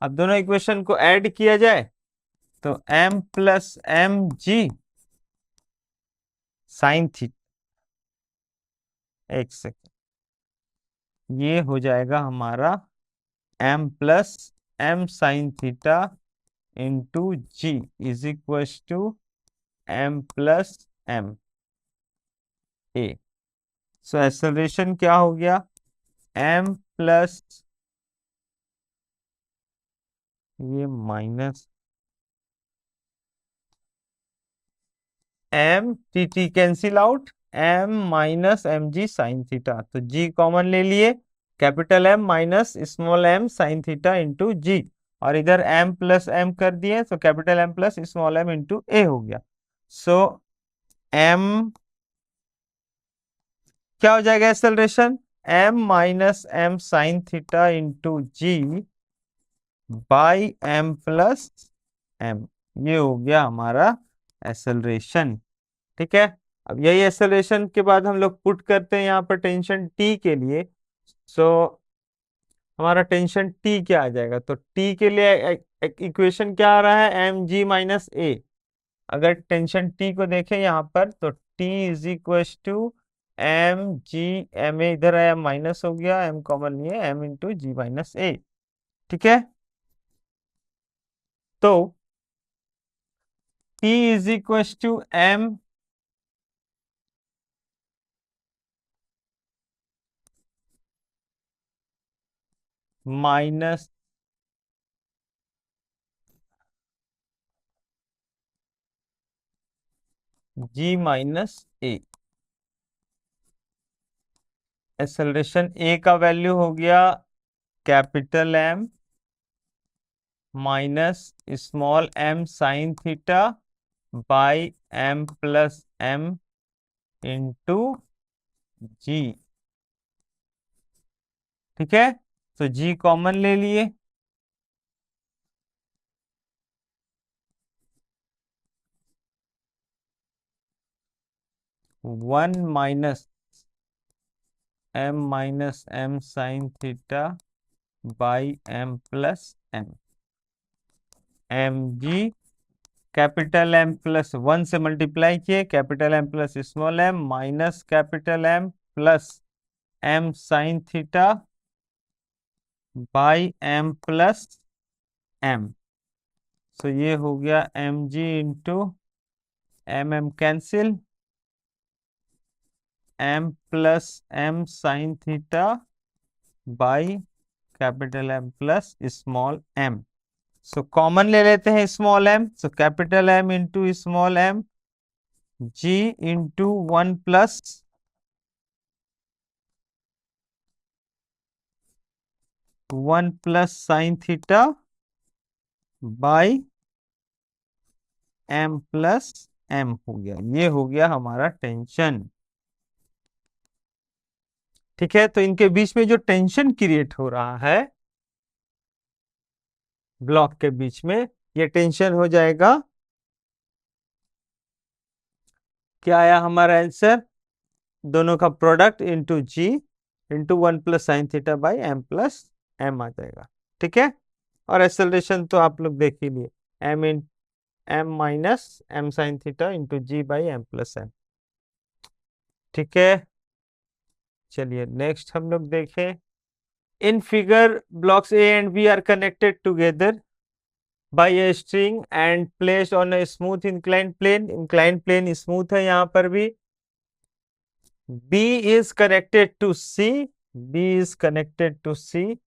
अब दोनों इक्वेशन को ऐड किया जाए तो m plus M G sine theta, एक सेकेंड, ये हो जाएगा हमारा m plus M sine theta into G is equal to m plus M A. So acceleration क्या हो गया, m प्लस ये minus m T T cancel out, m minus M G sine theta, तो g common ले लिए, capital M minus small m sine theta into G, और इधर m plus m कर दिए तो capital M plus small m into A हो गया, सो m क्या हो जाएगा acceleration, m minus M sine theta into ji by m plus m, ये हो गया हमारा एक्सेलरेशन, ठीक है। अब यही एक्सेलरेशन के बाद हम लोग पुट करते हैं यहाँ पर टेंशन T के लिए, सो हमारा टेंशन T क्या आ जाएगा, तो T के लिए इक्वेशन क्या आ रहा है, mg माइनस ए, अगर टेंशन T को देखें यहाँ पर तो T is equal to M G M A, इधर आया माइनस हो गया, m कॉमन लिए m into G minus A, ठीक है। तो T is equal to m minus G minus A, acceleration A का वैल्यू हो गया capital M minus small M sine theta by M plus M into G. ठीक है, तो जी कॉमन ले लिए। One minus M sine theta by M plus M, M G capital M plus one से multiply किए, capital M plus small M minus capital M plus M sine theta by M plus M. So ये हो गया M G into M cancel, M plus M sine theta by capital M plus small M. So common ले लेते हैं small M, so capital M into small M G into one plus sine theta by M plus M हो गया। ये हो गया हमारा tension. ठीक है, तो इनके बीच में जो टेंशन क्रिएट हो रहा है ब्लॉक के बीच में, ये टेंशन हो जाएगा, क्या आया हमारा आंसर, दोनों का product into G into one plus sine theta by M plus M आ जाएगा। ठीक है, और एक्सेलरेशन तो आप लोग देख ही लिए, M minus M sine theta into ji by M plus M. ठीक है, चलिए नेक्स्ट हम लोग देखें। In figure blocks A and B are connected together by a string and placed on a smooth inclined plane. Inclined plane smooth है यहाँ पर भी। B is connected to C, B is connected to C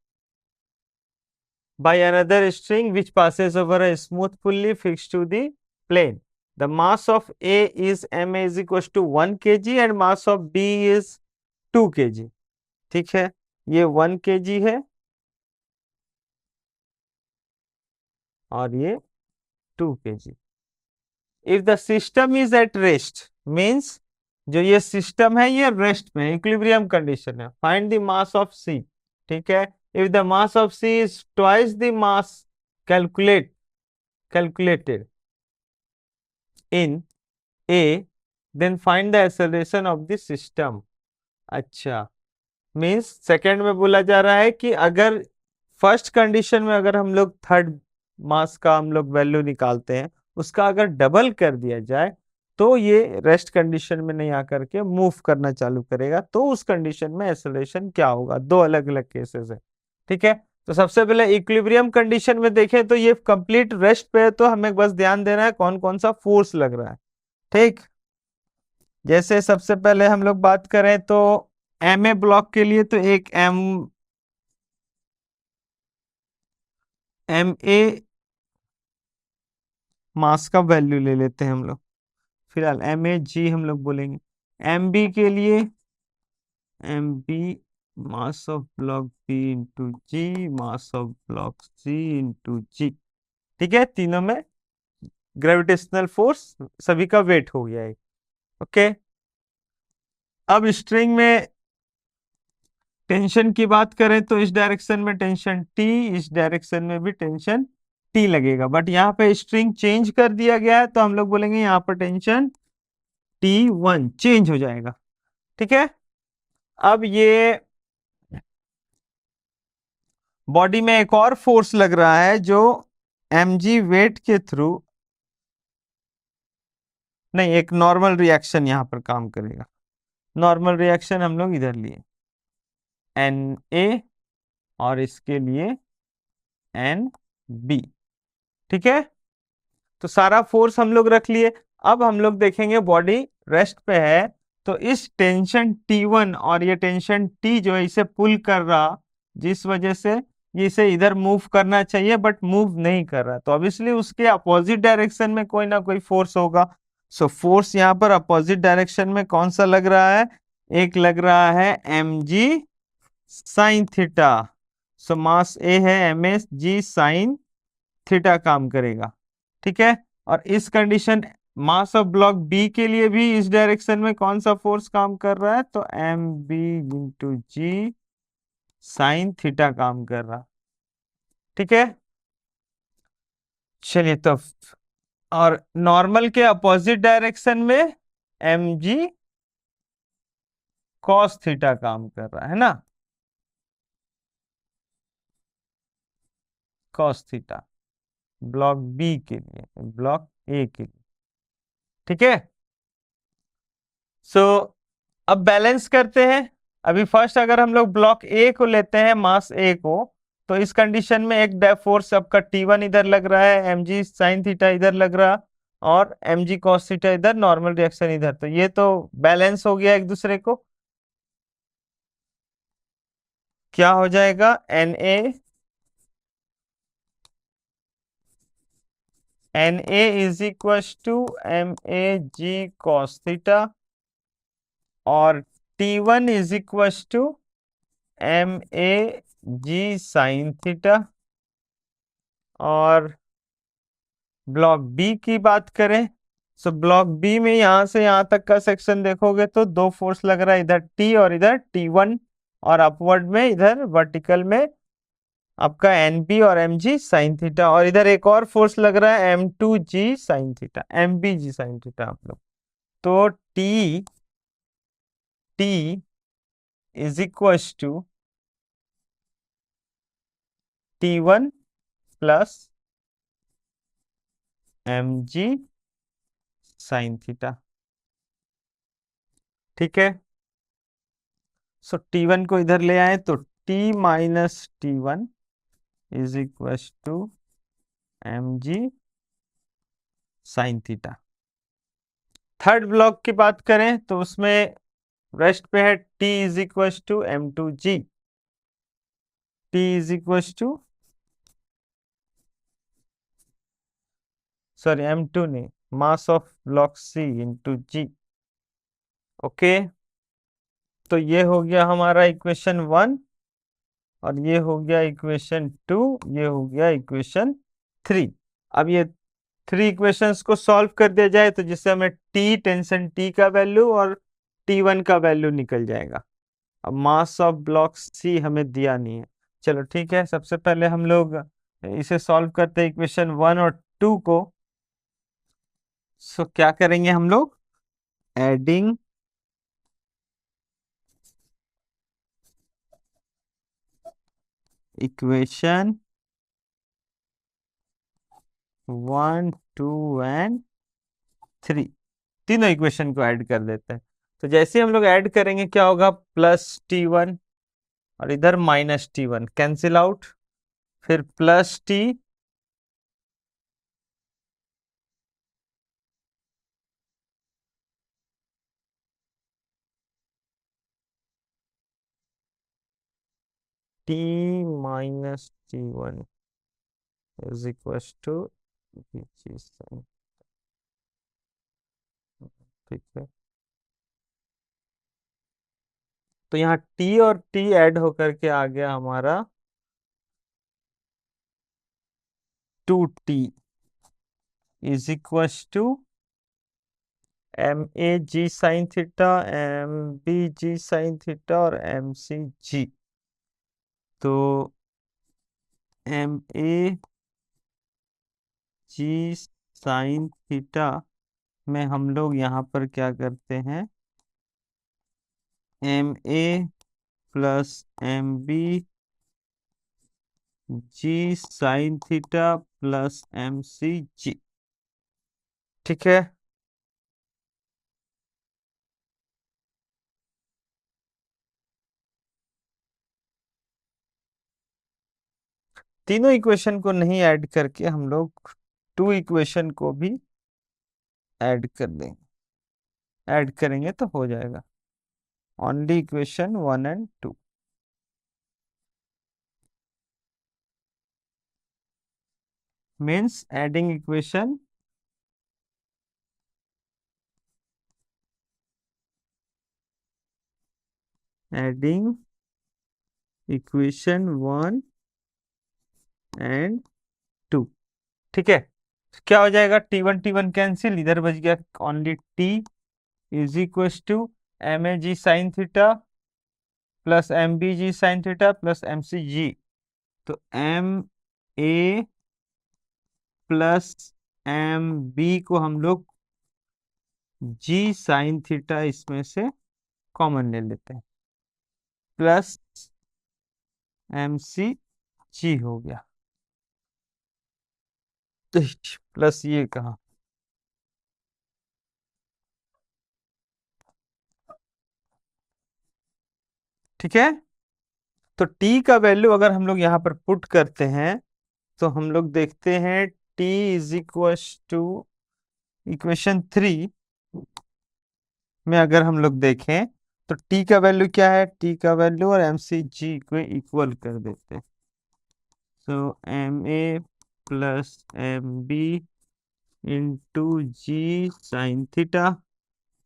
by another string which passes over a smooth pulley fixed to the plane. The mass of A is ma is equals to 1 kg and mass of B is 2 kg. ठीक है, ये 1 kg है और ये 2 kg. If the system is at rest means जो ये system है ये रेस्ट में, इक्विलिब्रियम कंडीशन है, find the mass of C. ठीक है, if the mass of C is twice the mass calculated in A, then find the acceleration of the system. अच्छा, means second में बोला जा रहा है कि अगर फर्स्ट कंडीशन में अगर हम लोग थर्ड मास का हम लोग वैल्यू निकालते हैं, उसका अगर डबल कर दिया जाए तो ये रेस्ट कंडीशन में नहीं आकर के मूव करना चालू करेगा, तो उस कंडीशन में एक्सेलरेशन क्या होगा। दो अलग अलग केसेस है। ठीक है, तो सबसे पहले इक्विलिब्रियम कंडीशन में देखें तो ये कंप्लीट रेस्ट पे है, तो हमें बस ध्यान देना है कौन कौन सा फोर्स लग रहा है। ठीक, जैसे सबसे पहले हम लोग बात करें तो एम ए ब्लॉक के लिए तो एक एम ए मास का वैल्यू ले लेते हैं हम लोग, फिलहाल एम ए जी हम लोग बोलेंगे। एम बी के लिए M B mass of block B into G mass of block C into G. ठीक है, तीनों में ग्रेविटेशनल फोर्स सभी का वेट हो गया है। ओके, अब स्ट्रिंग में टेंशन की बात करें तो इस डायरेक्शन में टेंशन T, इस डायरेक्शन में भी टेंशन T लगेगा, बट यहाँ पे स्ट्रिंग चेंज कर दिया गया है तो हम लोग बोलेंगे यहाँ पर टेंशन T1 चेंज हो जाएगा। ठीक है, अब ये बॉडी में एक और फोर्स लग रहा है जो mg वेट के थ्रू, नहीं, एक नॉर्मल रिएक्शन यहां पर काम करेगा। नॉर्मल रिएक्शन हम लोग इधर लिए Na और इसके लिए Nb। ठीक है, तो सारा फोर्स हम लोग रख लिए। अब हम लोग देखेंगे बॉडी रेस्ट पे है तो इस टेंशन T1 और ये टेंशन T जो है इसे पुल कर रहा, जिस वजह से ये इसे इधर मूव करना चाहिए बट मूव नहीं कर रहा, तो ऑब्वियसली उसके अपोजिट डायरेक्शन में कोई ना कोई फोर्स होगा। सो फोर्स यहाँ पर अपोजिट डायरेक्शन में कौन सा लग रहा है, एक लग रहा है mg साइन थीटा। सो मास ए है ms g साइन थीटा काम करेगा। ठीक है, और इस condition mass of block B के लिए भी इस डायरेक्शन में कौन सा फोर्स काम कर रहा है, तो M B into G sine theta काम कर रहा। ठीक है, चलिए तो, और नॉर्मल के अपोजिट डायरेक्शन में एम जी कॉस थीटा काम कर रहा है ना, कॉस थीटा ब्लॉक बी के लिए, ब्लॉक ए के लिए। ठीक है, सो अब बैलेंस करते हैं। अभी फर्स्ट अगर हम लोग ब्लॉक ए को लेते हैं, मास ए को, तो इस कंडीशन में एक फोर्स आपका T1 इधर लग रहा है, एम जी साइन थीटा इधर लग रहा, और एम जी कॉस थीटा इधर, नॉर्मल रिएक्शन इधर, तो ये तो बैलेंस हो गया एक दूसरे को। क्या हो जाएगा, N A is equal to M A G cos theta, और T1 is equal to M A G sine theta. और ब्लॉक बी की बात करें, सो ब्लॉक बी में यहां से यहां तक का सेक्शन देखोगे तो दो फोर्स लग रहा है, इधर टी और इधर T1, और अपवर्ड में इधर वर्टिकल में आपका एन बी और एम जी साइन थीटा, और इधर एक और फोर्स लग रहा है M2G sine theta, M B G sine theta आप लोग। तो T T is equal to T1 प्लस एम जी साइन थीटा। ठीक है, सो T1 को इधर ले आए तो T minus T1 is equal to M G sine theta. Third block की बात करें तो उसमें रेस्ट पे है T is equal to M2G, T is equal to, sorry M2 नहीं, mass of block C into G. Okay, तो ये हो गया हमारा इक्वेशन 1, और ये हो गया इक्वेशन 2, ये हो गया इक्वेशन 3। अब ये थ्री इक्वेशंस को सॉल्व कर दिया जाए तो जिससे हमें टी, टेंशन टी का वैल्यू और T1 का वैल्यू निकल जाएगा। अब मास ऑफ ब्लॉक सी हमें दिया नहीं है, चलो ठीक है, सबसे पहले हम लोग इसे सॉल्व करते हैं इक्वेशन 1 और 2 को। सो क्या करेंगे हम लोग, एडिंग इक्वेशन 1, 2 एंड 3, तीनों इक्वेशन को ऐड कर देते हैं। तो जैसे हम लोग ऐड करेंगे क्या होगा, प्लस T1 और इधर माइनस T1 कैंसिल आउट, फिर plus T minus T1 is equal to, ठीक है, तो यहाँ T और T ऐड होकर के आ गया हमारा 2T is equal to M A G sine theta, M B G sine theta, और एम सी जी। तो M A G sine theta में हम लोग यहाँ पर क्या करते हैं, M A plus M B G sine theta plus M C G. ठीक है, तीनों इक्वेशन को नहीं ऐड करके हम लोग टू इक्वेशन को भी ऐड कर देंगे, ऐड करेंगे तो हो जाएगा only equation 1 and 2। Means adding equation adding equation 1 and 2। ठीक है, क्या हो जाएगा, T1 कैंसिल, इधर बच गया only T is equal to M A G sine theta plus M B G sine theta plus M C G. तो M A plus M B को हम लोग जी साइन थीटा इसमें से कॉमन ले लेते हैं, प्लस एम सी जी हो गया, प्लस ये कहा, ठीक है। तो t का वैल्यू अगर हम लोग यहाँ पर पुट करते हैं तो हम लोग देखते हैं t is equal to equation 3 में अगर हम लोग देखें तो t का वैल्यू क्या है, t का वैल्यू और एम सी जी को इक्वल कर देते हैं। So M A plus M B into G sine theta.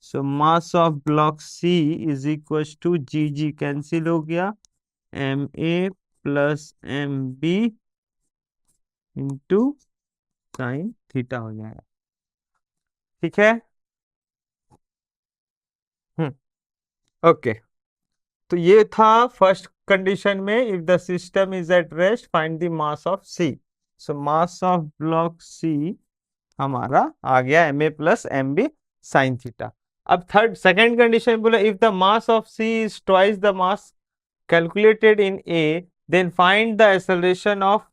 So mass of block C is equal to G G cancel हो गया, M A plus M B into sine theta हो जाएगा, ठीक है। Hmm, okay. तो ये था first condition में, if the system is at rest find the mass of C. So mass of block C हमारा आ गया M A plus M B sine theta. अब थर्ड सेकेंड कंडीशन बोला, if the mass of C is twice the mass calculated in A then find the acceleration of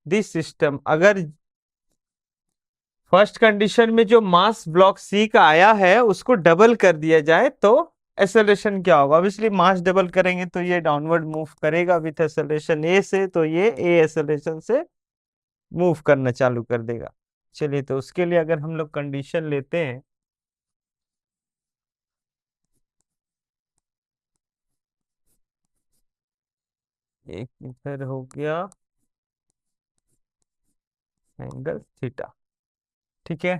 this system. अगर first condition में जो मास block C का आया है उसको double कर दिया जाए तो एक्सेलरेशन क्या होगा। ऑब्वियसली मास डबल करेंगे तो ये डाउनवर्ड मूव करेगा विथ एक्सेलरेशन ए से, तो ये ए एक्सेलरेशन से मूव करना चालू कर देगा। चलिए, तो उसके लिए अगर हम लोग कंडीशन लेते हैं, एक इधर हो गया एंगल थीटा, ठीक है।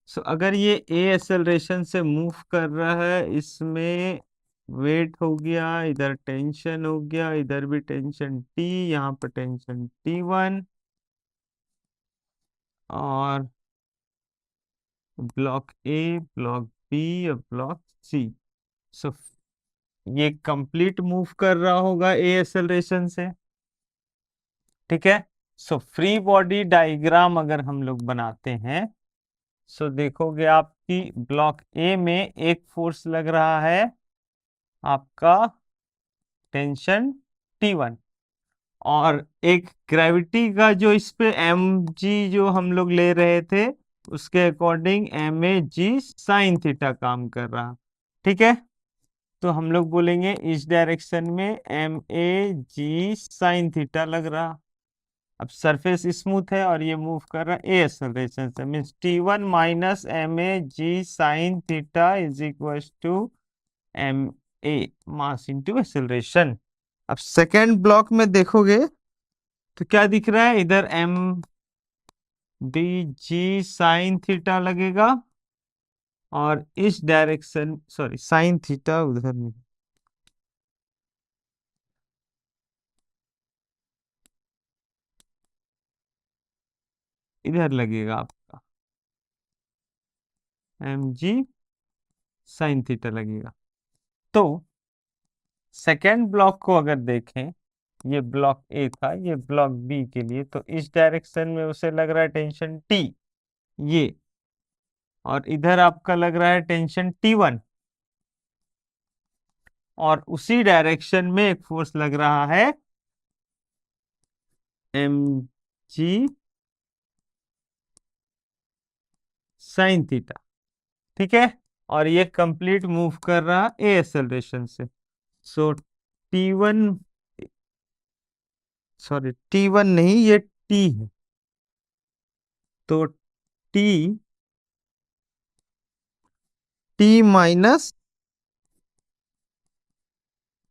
सो अगर ये ए एक्सेलरेशन से मूव कर रहा है, इसमें वेट हो गया, इधर टेंशन हो गया, इधर भी टेंशन टी, यहाँ पर टेंशन T1 और ब्लॉक ए, ब्लॉक बी और ब्लॉक सी। सो ये कंप्लीट मूव कर रहा होगा ए एक्सेलरेशन से, ठीक है। सो फ्री बॉडी डायग्राम अगर हम लोग बनाते हैं, सो देखोगे आपकी ब्लॉक ए में एक फोर्स लग रहा है आपका टेंशन T1, और एक ग्रेविटी का जो इस पे एम जी जो हम लोग ले रहे थे उसके according M A G sine theta काम कर रहा, ठीक है। तो हम लोग बोलेंगे इस डायरेक्शन में M A G sine theta लग रहा। अब सरफेस स्मूथ है और ये मूव कर रहा है ए एक्सेलरेशन से, means T1 minus M A G sine theta is equal to M A mass into acceleration. अब सेकेंड ब्लॉक में देखोगे तो क्या दिख रहा है, इधर M D G sine theta लगेगा और इस डायरेक्शन, सॉरी साइन थीटा उधर नहीं, इधर लगेगा आपका एम जी साइन थीटा लगेगा। तो सेकेंड ब्लॉक को अगर देखें, ये ब्लॉक ए था, ये ब्लॉक बी के लिए, तो इस डायरेक्शन में उसे लग रहा है टेंशन टी, ये, और इधर आपका लग रहा है टेंशन T1, और उसी डायरेक्शन में एक फोर्स लग रहा है एम जी साइन थीटा, ठीक है। और ये कंप्लीट मूव कर रहा ए एक्सेलरेशन से। सो T1, सॉरी T1 नहीं, ये T है, तो T, T minus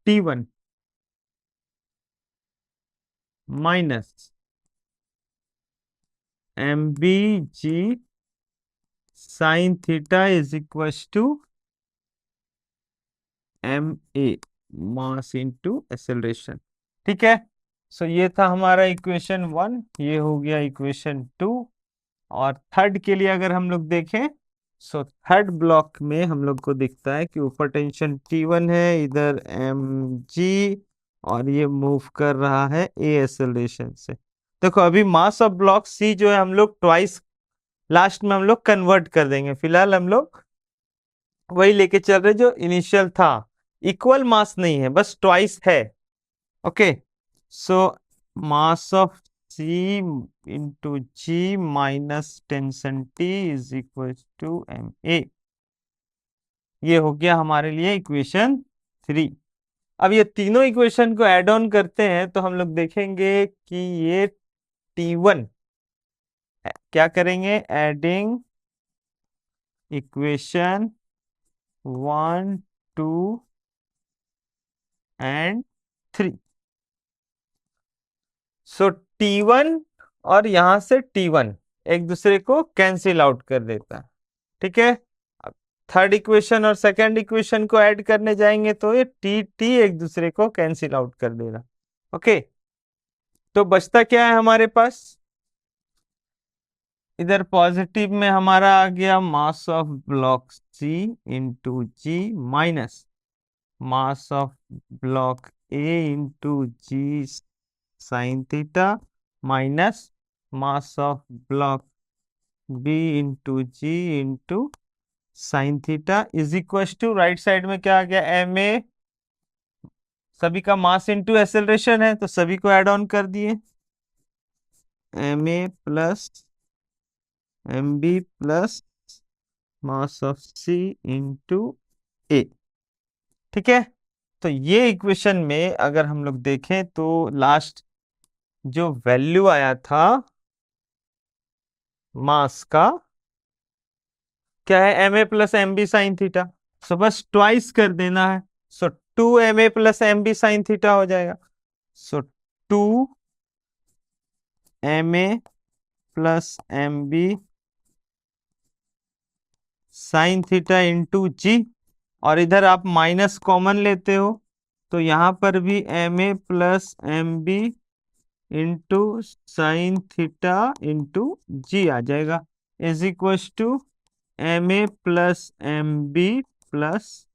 T1 minus M B G sine theta is equal to M A mass into acceleration, ठीक है। सो ये था हमारा इक्वेशन 1, ये हो गया इक्वेशन 2। और थर्ड के लिए अगर हम लोग देखें, सो थर्ड ब्लॉक में हम लोग को दिखता है कि ऊपर टेंशन T1 है, इधर mg, और ये मूव कर रहा है a एक्सेलरेशन से। देखो अभी मास ऑफ ब्लॉक C जो है हम लोग ट्वाइस लास्ट में हम लोग कन्वर्ट कर देंगे, फिलहाल हम लोग वही लेके चल रहे जो इनिशियल था। इक्वल मास नहीं है, बस ट्वाइस है। Okay, so mass of C into G minus tension T is equal to ma। ये हो गया हमारे लिए इक्वेशन 3। अब ये तीनों इक्वेशन को ऐड ऑन करते हैं तो हम लोग देखेंगे कि ये T1 क्या करेंगे, adding equation 1, 2 and 3। So T1 और यहां से T1 एक दूसरे को कैंसिल आउट कर देता है। ठीक है, अब थर्ड इक्वेशन और सेकंड इक्वेशन को ऐड करने जाएंगे तो ये T एक दूसरे को कैंसिल आउट कर देगा। ओके, तो बचता क्या है हमारे पास, इधर पॉजिटिव में हमारा आ गया mass of block C into G minus mass of block A into G sine theta minus mass of block B into G into sine theta is equal to right side में क्या आ गया, ma, सभी का मास into acceleration है तो सभी को add on कर दिए, ma plus mb plus mass of C into a। ठीक है, तो ये इक्वेशन में अगर हम लोग देखें तो लास्ट जो वैल्यू आया था मास का क्या है, M A plus M B sine theta. So बस ट्वाइस कर देना है, so 2ma plus M B sine theta हो जाएगा। So 2ma plus M B sine theta into G, और इधर आप माइनस कॉमन लेते हो तो यहां पर भी ma plus M B into sine theta into G आ जाएगा, is equal to ma plus M B plus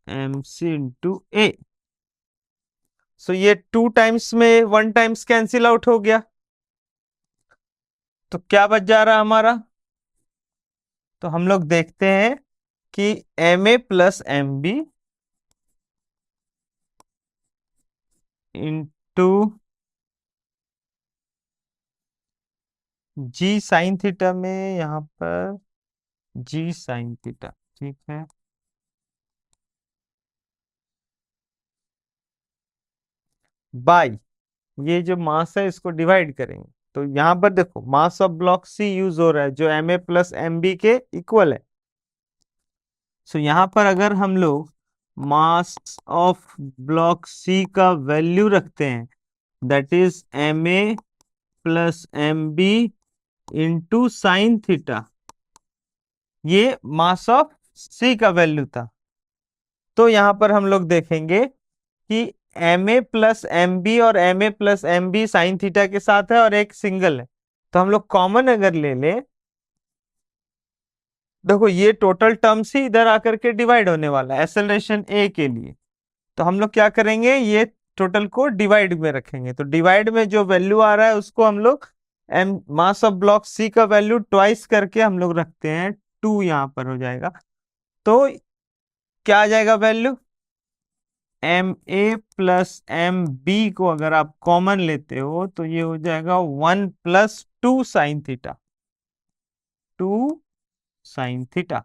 M C into A. So ये 2 टाइम्स में 1 टाइम्स कैंसिल आउट हो गया, तो क्या बच जा रहा हमारा, तो हम लोग देखते हैं कि ma plus M B into G sine theta में यहाँ पर जी साइन थीटा, ठीक है, बाय ये जो मास है इसको डिवाइड करेंगे तो यहाँ पर देखो mass of block C use हो रहा है जो ma प्लस एम बी के इक्वल है। सो यहाँ पर अगर हम लोग मास ऑफ ब्लॉक सी का वैल्यू रखते हैं that is ma plus M B into sine theta, ये मास ऑफ सी का वैल्यू था। तो यहां पर हम लोग देखेंगे कि ma प्लस एम बी और ma plus M B sine theta के साथ है और एक सिंगल है, तो हम लोग कॉमन अगर ले ले, देखो ये टोटल टर्म्स ही इधर आकर के डिवाइड होने वाला है एक्सेलरेशन a के लिए, तो हम लोग क्या करेंगे ये टोटल को डिवाइड में रखेंगे, तो डिवाइड में जो वैल्यू आ रहा है उसको हम लोग M mass of block C का वैल्यू ट्वाइस करके हम लोग रखते हैं, 2 यहां पर हो जाएगा। तो क्या आ जाएगा value, M A plus M B को अगर आप कॉमन लेते हो तो ये हो जाएगा 1 plus 2 sine theta, 2 sine theta.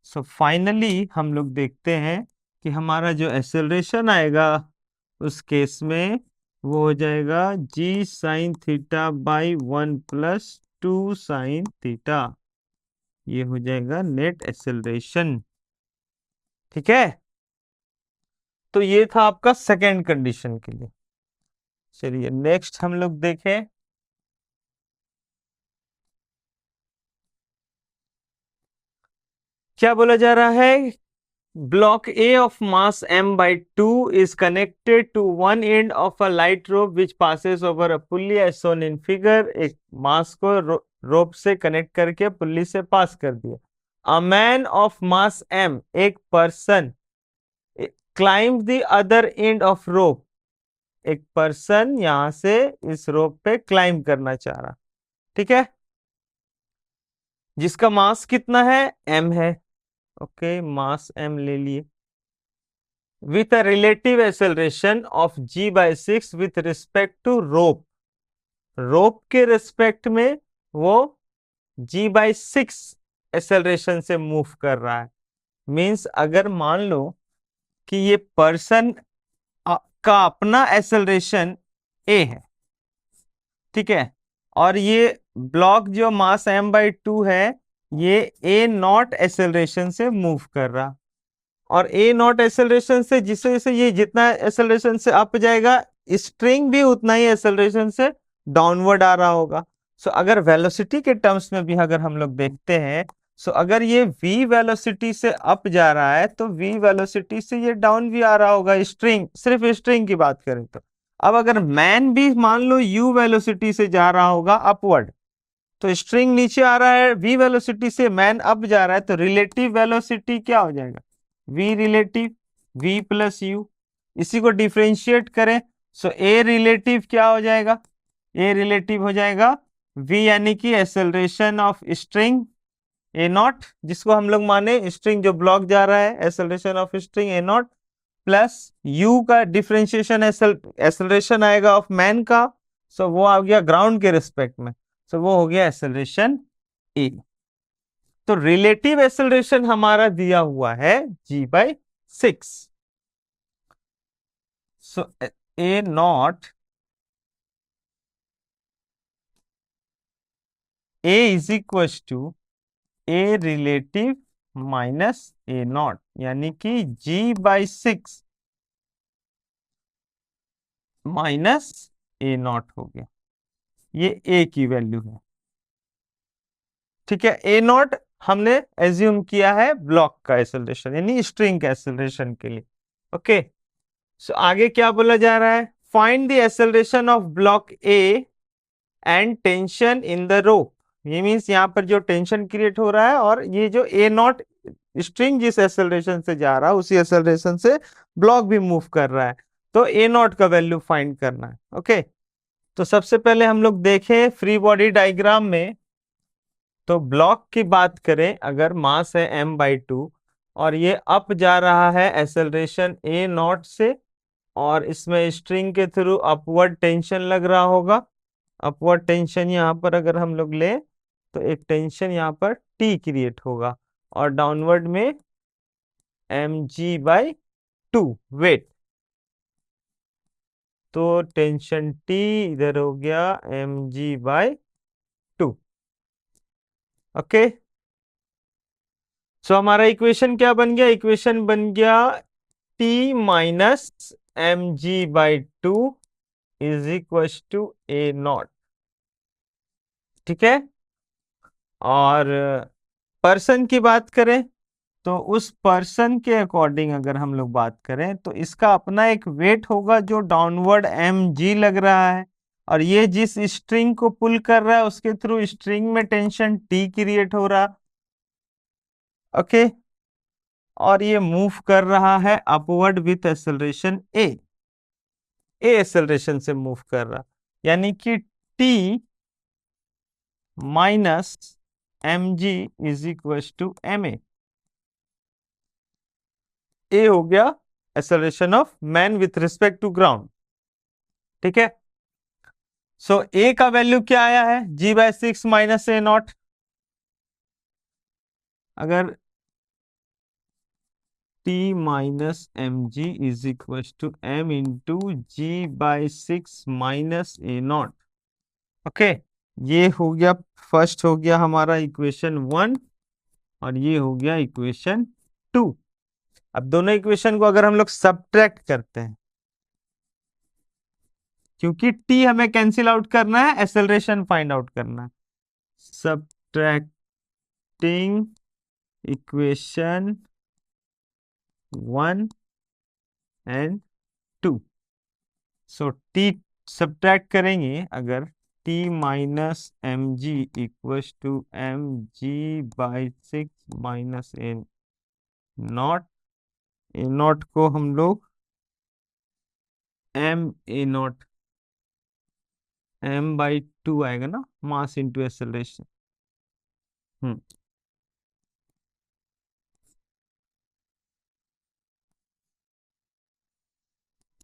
So finally हम लोग देखते हैं कि हमारा जो एक्सेलरेशन आएगा उस केस में वो हो जाएगा g sine theta by 1 plus 2 sine theta, ये हो जाएगा नेट एक्सेलरेशन। ठीक है, तो ये था आपका सेकेंड कंडीशन के लिए। चलिए नेक्स्ट हम लोग देखें, क्या बोला जा रहा है block A of mass m by 2 is connected to one end of a light rope which passes over a pulley as shown in figure. एक मास को रोप से कनेक्ट करके पुल्ली से पास कर दिया. A man of mass m, एक person, climb the other end of rope. एक person यहां से इस रोप पे क्लाइंब करना चाह रहा. ठीक है, जिसका मास कितना है, m है. ओके, मास m ले लिए with a relative acceleration of g by 6 with respect to rope. रोप के रिस्पेक्ट में वो g by 6 एक्सेलरेशन से मूव कर रहा है. मींस अगर मान लो कि ये पर्सन का अपना एक्सेलरेशन a है, ठीक है, और ये ब्लॉक जो मास m by 2 है ये a नॉट एक्सेलरेशन से मूव कर रहा, और a नॉट एक्सेलरेशन से जिससे जैसे ये जितना एक्सेलरेशन से अप जाएगा स्ट्रिंग भी उतना ही एक्सेलरेशन से डाउनवर्ड आ रहा होगा. सो अगर वेलोसिटी के टर्म्स में भी अगर हम लोग देखते हैं, सो अगर ये v वेलोसिटी से अप जा रहा है तो v वेलोसिटी से ये डाउन भी आ रहा होगा. स्ट्रिंग, सिर्फ स्ट्रिंग की बात करें तो. अब अगर मैन भी मान लो u वेलोसिटी से जा रहा होगा अपवर्ड, तो स्ट्रिंग नीचे आ रहा है, v वेलोसिटी से मैन अप जा रहा है, तो रिलेटिव वेलोसिटी क्या हो जाएगा, v relative v plus u. इसी को डिफ्रेंशिएट करें, सो a रिलेटिव क्या हो जाएगा, a रिलेटिव हो जाएगा v यानी कि acceleration of string a not, जिसको हम लोग माने स्ट्रिंग जो ब्लॉक जा रहा है, acceleration of string a not, plus u का डिफ्रेंशिएशन एक्सेलरेशन आएगा ऑफ मैन का, सो वो आ गया ग्राउंड के रिस्पेक्ट में, सो वो हो गया एक्सेलरेशन a. तो रिलेटिव एक्सेलरेशन हमारा दिया हुआ है g by 6. So a naught, a is equal to a relative minus a naught, यानी कि g by 6 minus a naught हो गया. ये a की वैल्यू है. ठीक है, a नॉट हमने एज्यूम किया है ब्लॉक का एक्सेलरेशन यानी स्ट्रिंग का एक्सेलरेशन के लिए. ओके, सो आगे क्या बोला जा रहा है, find the acceleration of block A and tension in the rope. ये मींस यहाँ पर जो टेंशन क्रिएट हो रहा है और ये जो ए नॉट स्ट्रिंग जिस एक्सेलरेशन से जा रहा है उसी एक्सेलरेशन से ब्लॉक भी मूव कर रहा है, तो ए नॉट का वैल्यू फाइंड करना है. ओके, तो सबसे पहले हम लोग देखें फ्री बॉडी डायग्राम में, तो ब्लॉक की बात करें, अगर मास है m by 2 और ये अप जा रहा है एक्सेलरेशन a नॉट से, और इसमें स्ट्रिंग के थ्रू अपवर्ड टेंशन लग रहा होगा. अपवर्ड टेंशन यहाँ पर अगर हम लोग ले तो एक टेंशन यहाँ पर T क्रिएट होगा, और डाउनवर्ड में mg by 2 वेट, तो टेंशन T इधर हो गया mg by 2. ओके, सो हमारा इक्वेशन क्या बन गया, इक्वेशन बन गया T minus mg by 2 is equal to a naught. ठीक है, और पर्सन की बात करें तो उस पर्सन के अकॉर्डिंग अगर हम लोग बात करें तो इसका अपना एक वेट होगा जो डाउनवर्ड mg लग रहा है, और ये जिस स्ट्रिंग को पुल कर रहा है उसके थ्रू स्ट्रिंग में टेंशन T क्रिएट हो रहा. ओके, और ये मूव कर रहा है upward with acceleration a acceleration से मूव कर रहा, यानी कि T minus mg is equal to ma. A हो गया acceleration of man with respect to ground. ठीक है, सो ए का वैल्यू क्या आया है, g by 6 minus A naught. अगर T minus mg is equal to m into ji by 6 minus A naught. Okay, ये हो गया, फर्स्ट हो गया हमारा इक्वेशन 1 और ये हो गया इक्वेशन 2. अब दोनों इक्वेशन को अगर हम लोग सब्ट्रैक्ट करते हैं, क्योंकि t हमें कैंसिल आउट करना है, एक्सेलरेशन फाइंड आउट करना है. Subtracting equation 1 and 2। So T subtract करेंगे अगर t minus M G equals to M G by 6 minus A naught. A naught को हम लोग M A naught M by 2 आएगा ना, मास इंटू एक्सेलरेशन। हम्म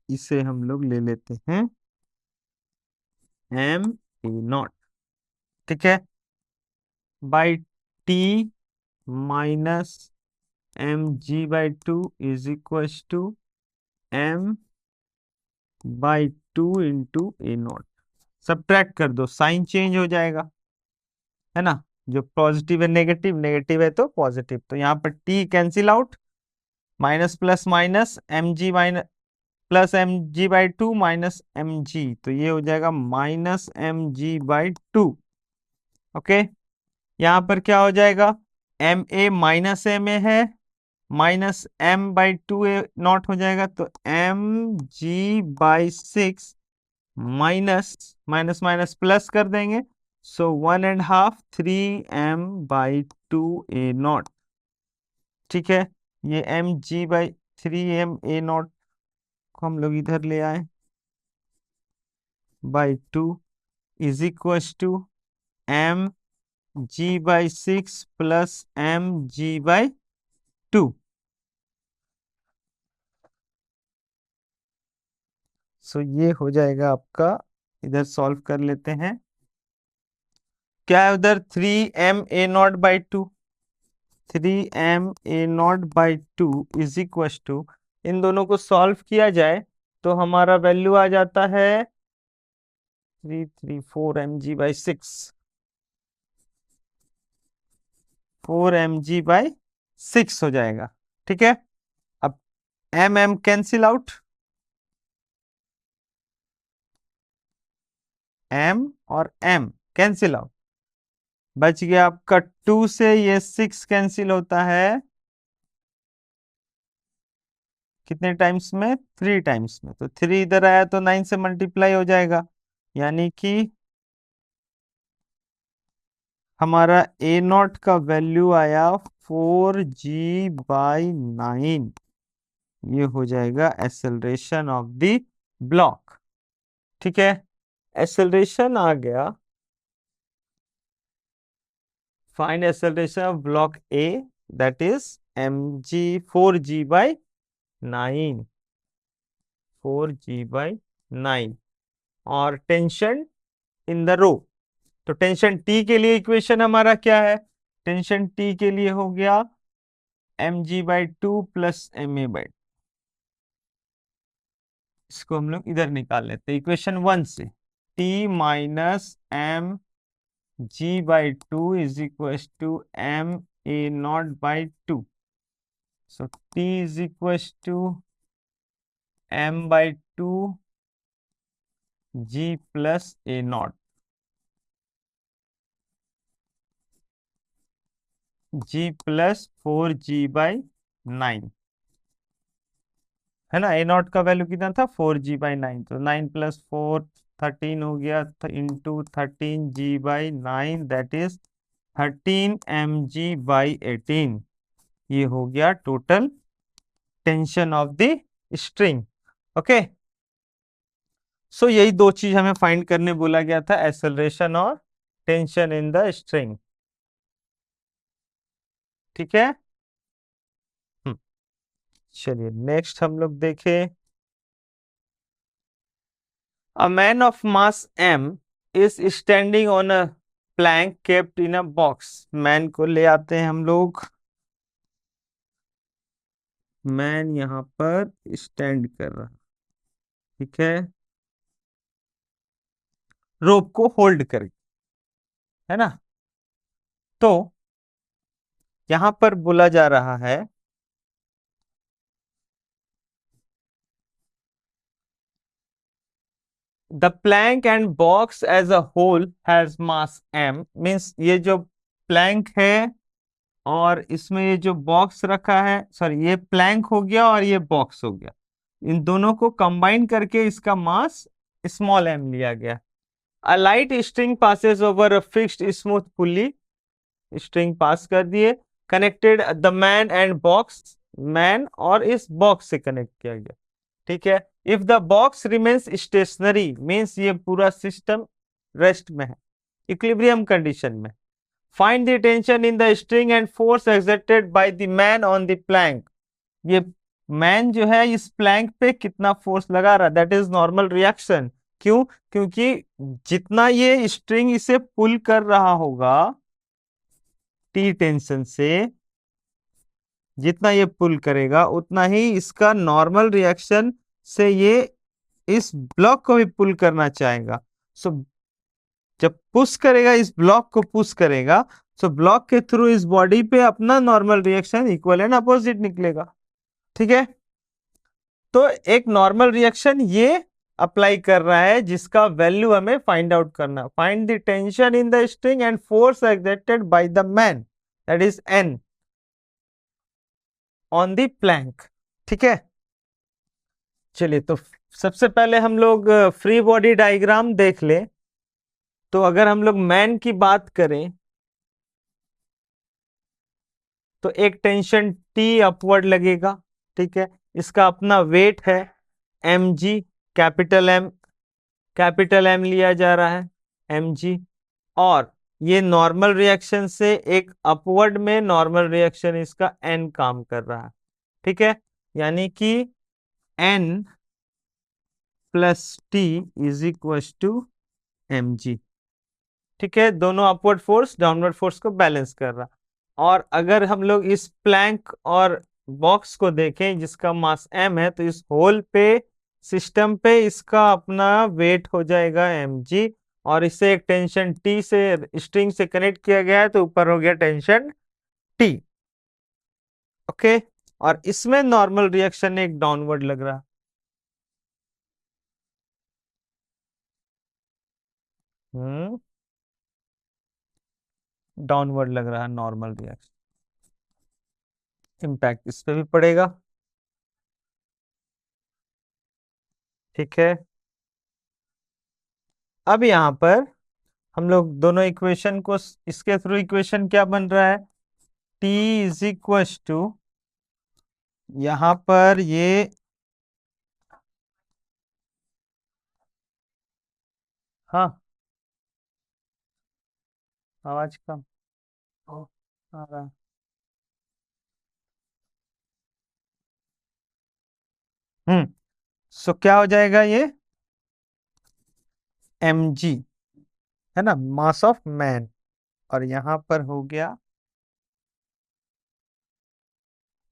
इसे हम लोग ले लेते हैं एम ए नॉट, ठीक है, by T minus M G by 2 is equal to M by 2 into A naught. Subtract कर दो, साइन चेंज हो जाएगा, है ना। जो पॉजिटिव है नेगेटिव, नेगेटिव है तो पॉजिटिव, तो यहाँ पर T cancel out, minus plus minus M G minus plus M G by 2 minus M G, तो ये हो जाएगा minus M G by 2। Okay, यहाँ पर क्या हो जाएगा, m a minus M A है, minus M by 2 a naught हो जाएगा, तो m ji by 6 minus minus minus plus कर देंगे, so 1.5 3 m by 2 a naught, ठीक है। ये M ji by 3 m A naught को हम लोग इधर ले आए, by 2 is equal to M G by 6 plus M G by 2। So ये हो जाएगा आपका, इधर सॉल्व कर लेते हैं। क्या है उधर, 3 m a0/2, 3 m a0/2 is equal to, इन दोनों को सॉल्व किया जाए तो हमारा वैल्यू आ जाता है 334 mg/6, 4 mg/6 हो जाएगा, ठीक है। अब m कैंसिल आउट, m और m कैंसिल आउट, बच गया आपका 2 से ये 6 कैंसिल होता है कितने टाइम्स में, 3 टाइम्स में, तो 3 इधर आया तो 9 से मल्टीप्लाई हो जाएगा, यानी कि हमारा ए नॉट का वैल्यू आया 4g/9। ये हो जाएगा एक्सेलरेशन ऑफ द ब्लॉक, ठीक है। एक्सेलरेशन आ गया, find acceleration of block A, that is M G 4g/9, 4g/9, और टेंशन इन द रो। तो टेंशन टी के लिए इक्वेशन हमारा क्या है, टेंशन टी के लिए हो गया mg/2 प्लस ma/2। इसको हम लोग इधर निकाल लेते हैं इक्वेशन 1 से, t minus M G by 2 is equal to M A naught by 2, so t is equal to m/2 g plus A naught, g plus 4g/9, है ना। ए नॉट का वैल्यू कितना था, 4g/9, तो 9 प्लस 4 13 हो गया, into 13g/9, that is 13 mg/18। ये हो गया total tension of the string, okay. So यही दो चीज हमें फाइंड करने बोला गया था, एक्सेलरेशन और टेंशन इन द स्ट्रिंग, ठीक है। हम्म, चलिए नेक्स्ट हम लोग देखें, A man of mass m is standing on a plank kept in a box। Man को ले आते हैं हम लोग, मैन यहाँ पर स्टैंड कर रहा, ठीक है, रोप को होल्ड कर, है ना। तो यहां पर बोला जा रहा है the plank and box as a whole has mass m, means ये जो प्लैंक है और इसमें ये जो बॉक्स रखा है, सॉरी ये प्लैंक हो गया और ये बॉक्स हो गया, इन दोनों को कंबाइन करके इसका मास स्मॉल m लिया गया। A light string passes over a fixed smooth pulley, string pass कर दिए, connected the man and box, man और इस बॉक्स से कनेक्ट किया गया। ठीक है, if the box remains stationary means ये पूरा सिस्टम रेस्ट में है, इक्विलिब्रियम कंडीशन में। Find the tension in the string and force exerted by the man on the plank. ये मैन जो है इस प्लैंक पे कितना फोर्स लगा रहा है, दैट इज नॉर्मल रिएक्शन। क्यों? क्योंकि जितना ये स्ट्रिंग इसे पुल कर रहा होगा टी टेंशन से, जितना ये पुल करेगा उतना ही इसका नॉर्मल रिएक्शन से ये इस ब्लॉक को भी पुल करना चाहेगा। सो जब पुश करेगा, इस ब्लॉक को पुश करेगा, सो ब्लॉक के थ्रू इस बॉडी पे अपना normal reaction equal and opposite निकलेगा। ठीक है, तो एक नॉर्मल रिएक्शन ये अप्लाई कर रहा है जिसका वैल्यू हमें फाइंड आउट करना। Find the tension in the string and force exerted by the man, that is an, on the Planck. ठीक है, चलिए तो सबसे पहले हम लोग फ्री बॉडी डायग्राम देख ले। तो अगर हम लोग मैन की बात करें तो एक टेंशन टी अपवर्ड लगेगा। ठीक है, इसका अपना वेट है एम जी, कैपिटल एम लिया जा रहा है एम जी, और ये नॉर्मल रिएक्शन से एक अपवर्ड में नॉर्मल रिएक्शन इसका एन काम कर रहा है। ठीक है, यानी कि N plus T is equal to M G. ठीक है, दोनों अपवर्ड फोर्स डाउनवर्ड फोर्स को बैलेंस कर रहा। और अगर हम लोग इस प्लैंक और बॉक्स को देखें जिसका मास m है, तो इस होल पे सिस्टम पे इसका अपना वेट हो जाएगा mg, और इसे एक टेंशन T से स्ट्रिंग से कनेक्ट किया गया है, तो ऊपर हो गया टेंशन T। ओके, और इसमें नॉर्मल रिएक्शन एक डाउनवर्ड लग रहा। डाउनवर्ड लग रहा है नॉर्मल रिएक्शन, इम्पैक्ट इस पे भी पड़ेगा। ठीक है, अब यहां पर हम लोग दोनों इक्वेशन को, इसके थ्रू इक्वेशन क्या बन रहा है, T इज इक्व टू, यहां पर ये हाँ, आवाज कम आ रहा है। सो क्या हो जाएगा ये mg, है ना, मास ऑफ मैन, और यहां पर हो गया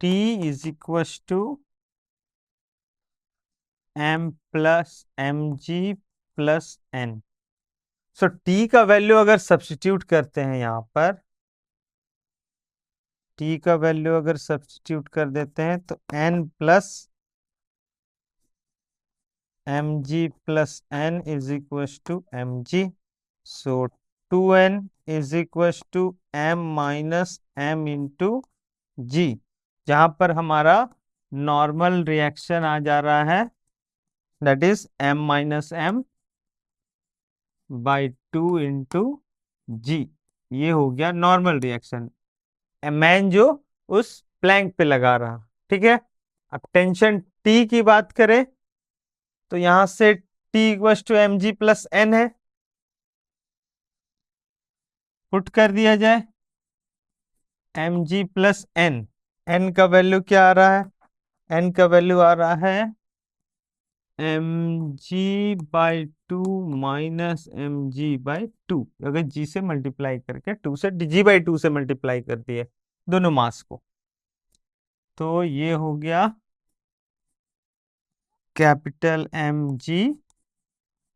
T is equal to m plus M G plus N. So T का वैल्यू अगर सब्स्टिट्यूट करते हैं यहां पर, T का वैल्यू अगर सब्स्टिट्यूट कर देते हैं तो n plus M G plus n is equal to M g. So 2n is equal to m minus m into g, जहां पर हमारा नॉर्मल रिएक्शन आ जा रहा है, that is m minus M by 2 into g. ये हो गया नॉर्मल रिएक्शन, मैन जो उस प्लैंक पे लगा रहा। ठीक है, अब टेंशन टी की बात करें तो यहां से T equal to M G plus N है, पुट कर दिया जाए एम जी प्लस एन। एन का वैल्यू क्या आ रहा है, एन का वैल्यू आ रहा है m ji by two minus M G by two, अगर जी से मल्टीप्लाई करके टू से जी बाई टू से मल्टीप्लाई कर दिए दोनों मास को, तो ये हो गया capital m ji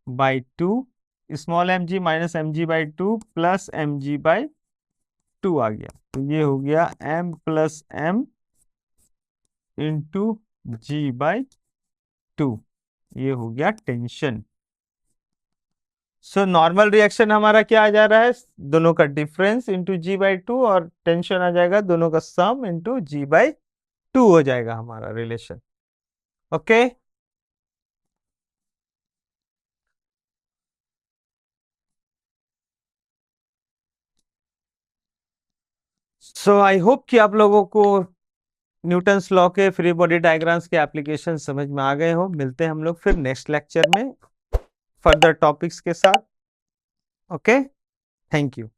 by two, small M G minus M G by two plus M G by two आ गया, तो ये हो गया m plus M into ji by two. ये हो गया टेंशन। सो नॉर्मल रिएक्शन हमारा क्या आ जा रहा है, दोनों का डिफरेंस इंटू G/2, और टेंशन आ जाएगा दोनों का सम इंटू G/2 हो जाएगा हमारा relation. Okay, so I hope कि आप लोगों को न्यूटन्स लॉ के फ्री बॉडी डायग्राम्स के एप्लीकेशन समझ में आ गए हो। मिलते हैं हम लोग फिर नेक्स्ट लेक्चर में फर्दर टॉपिक्स के साथ। Okay, thank you.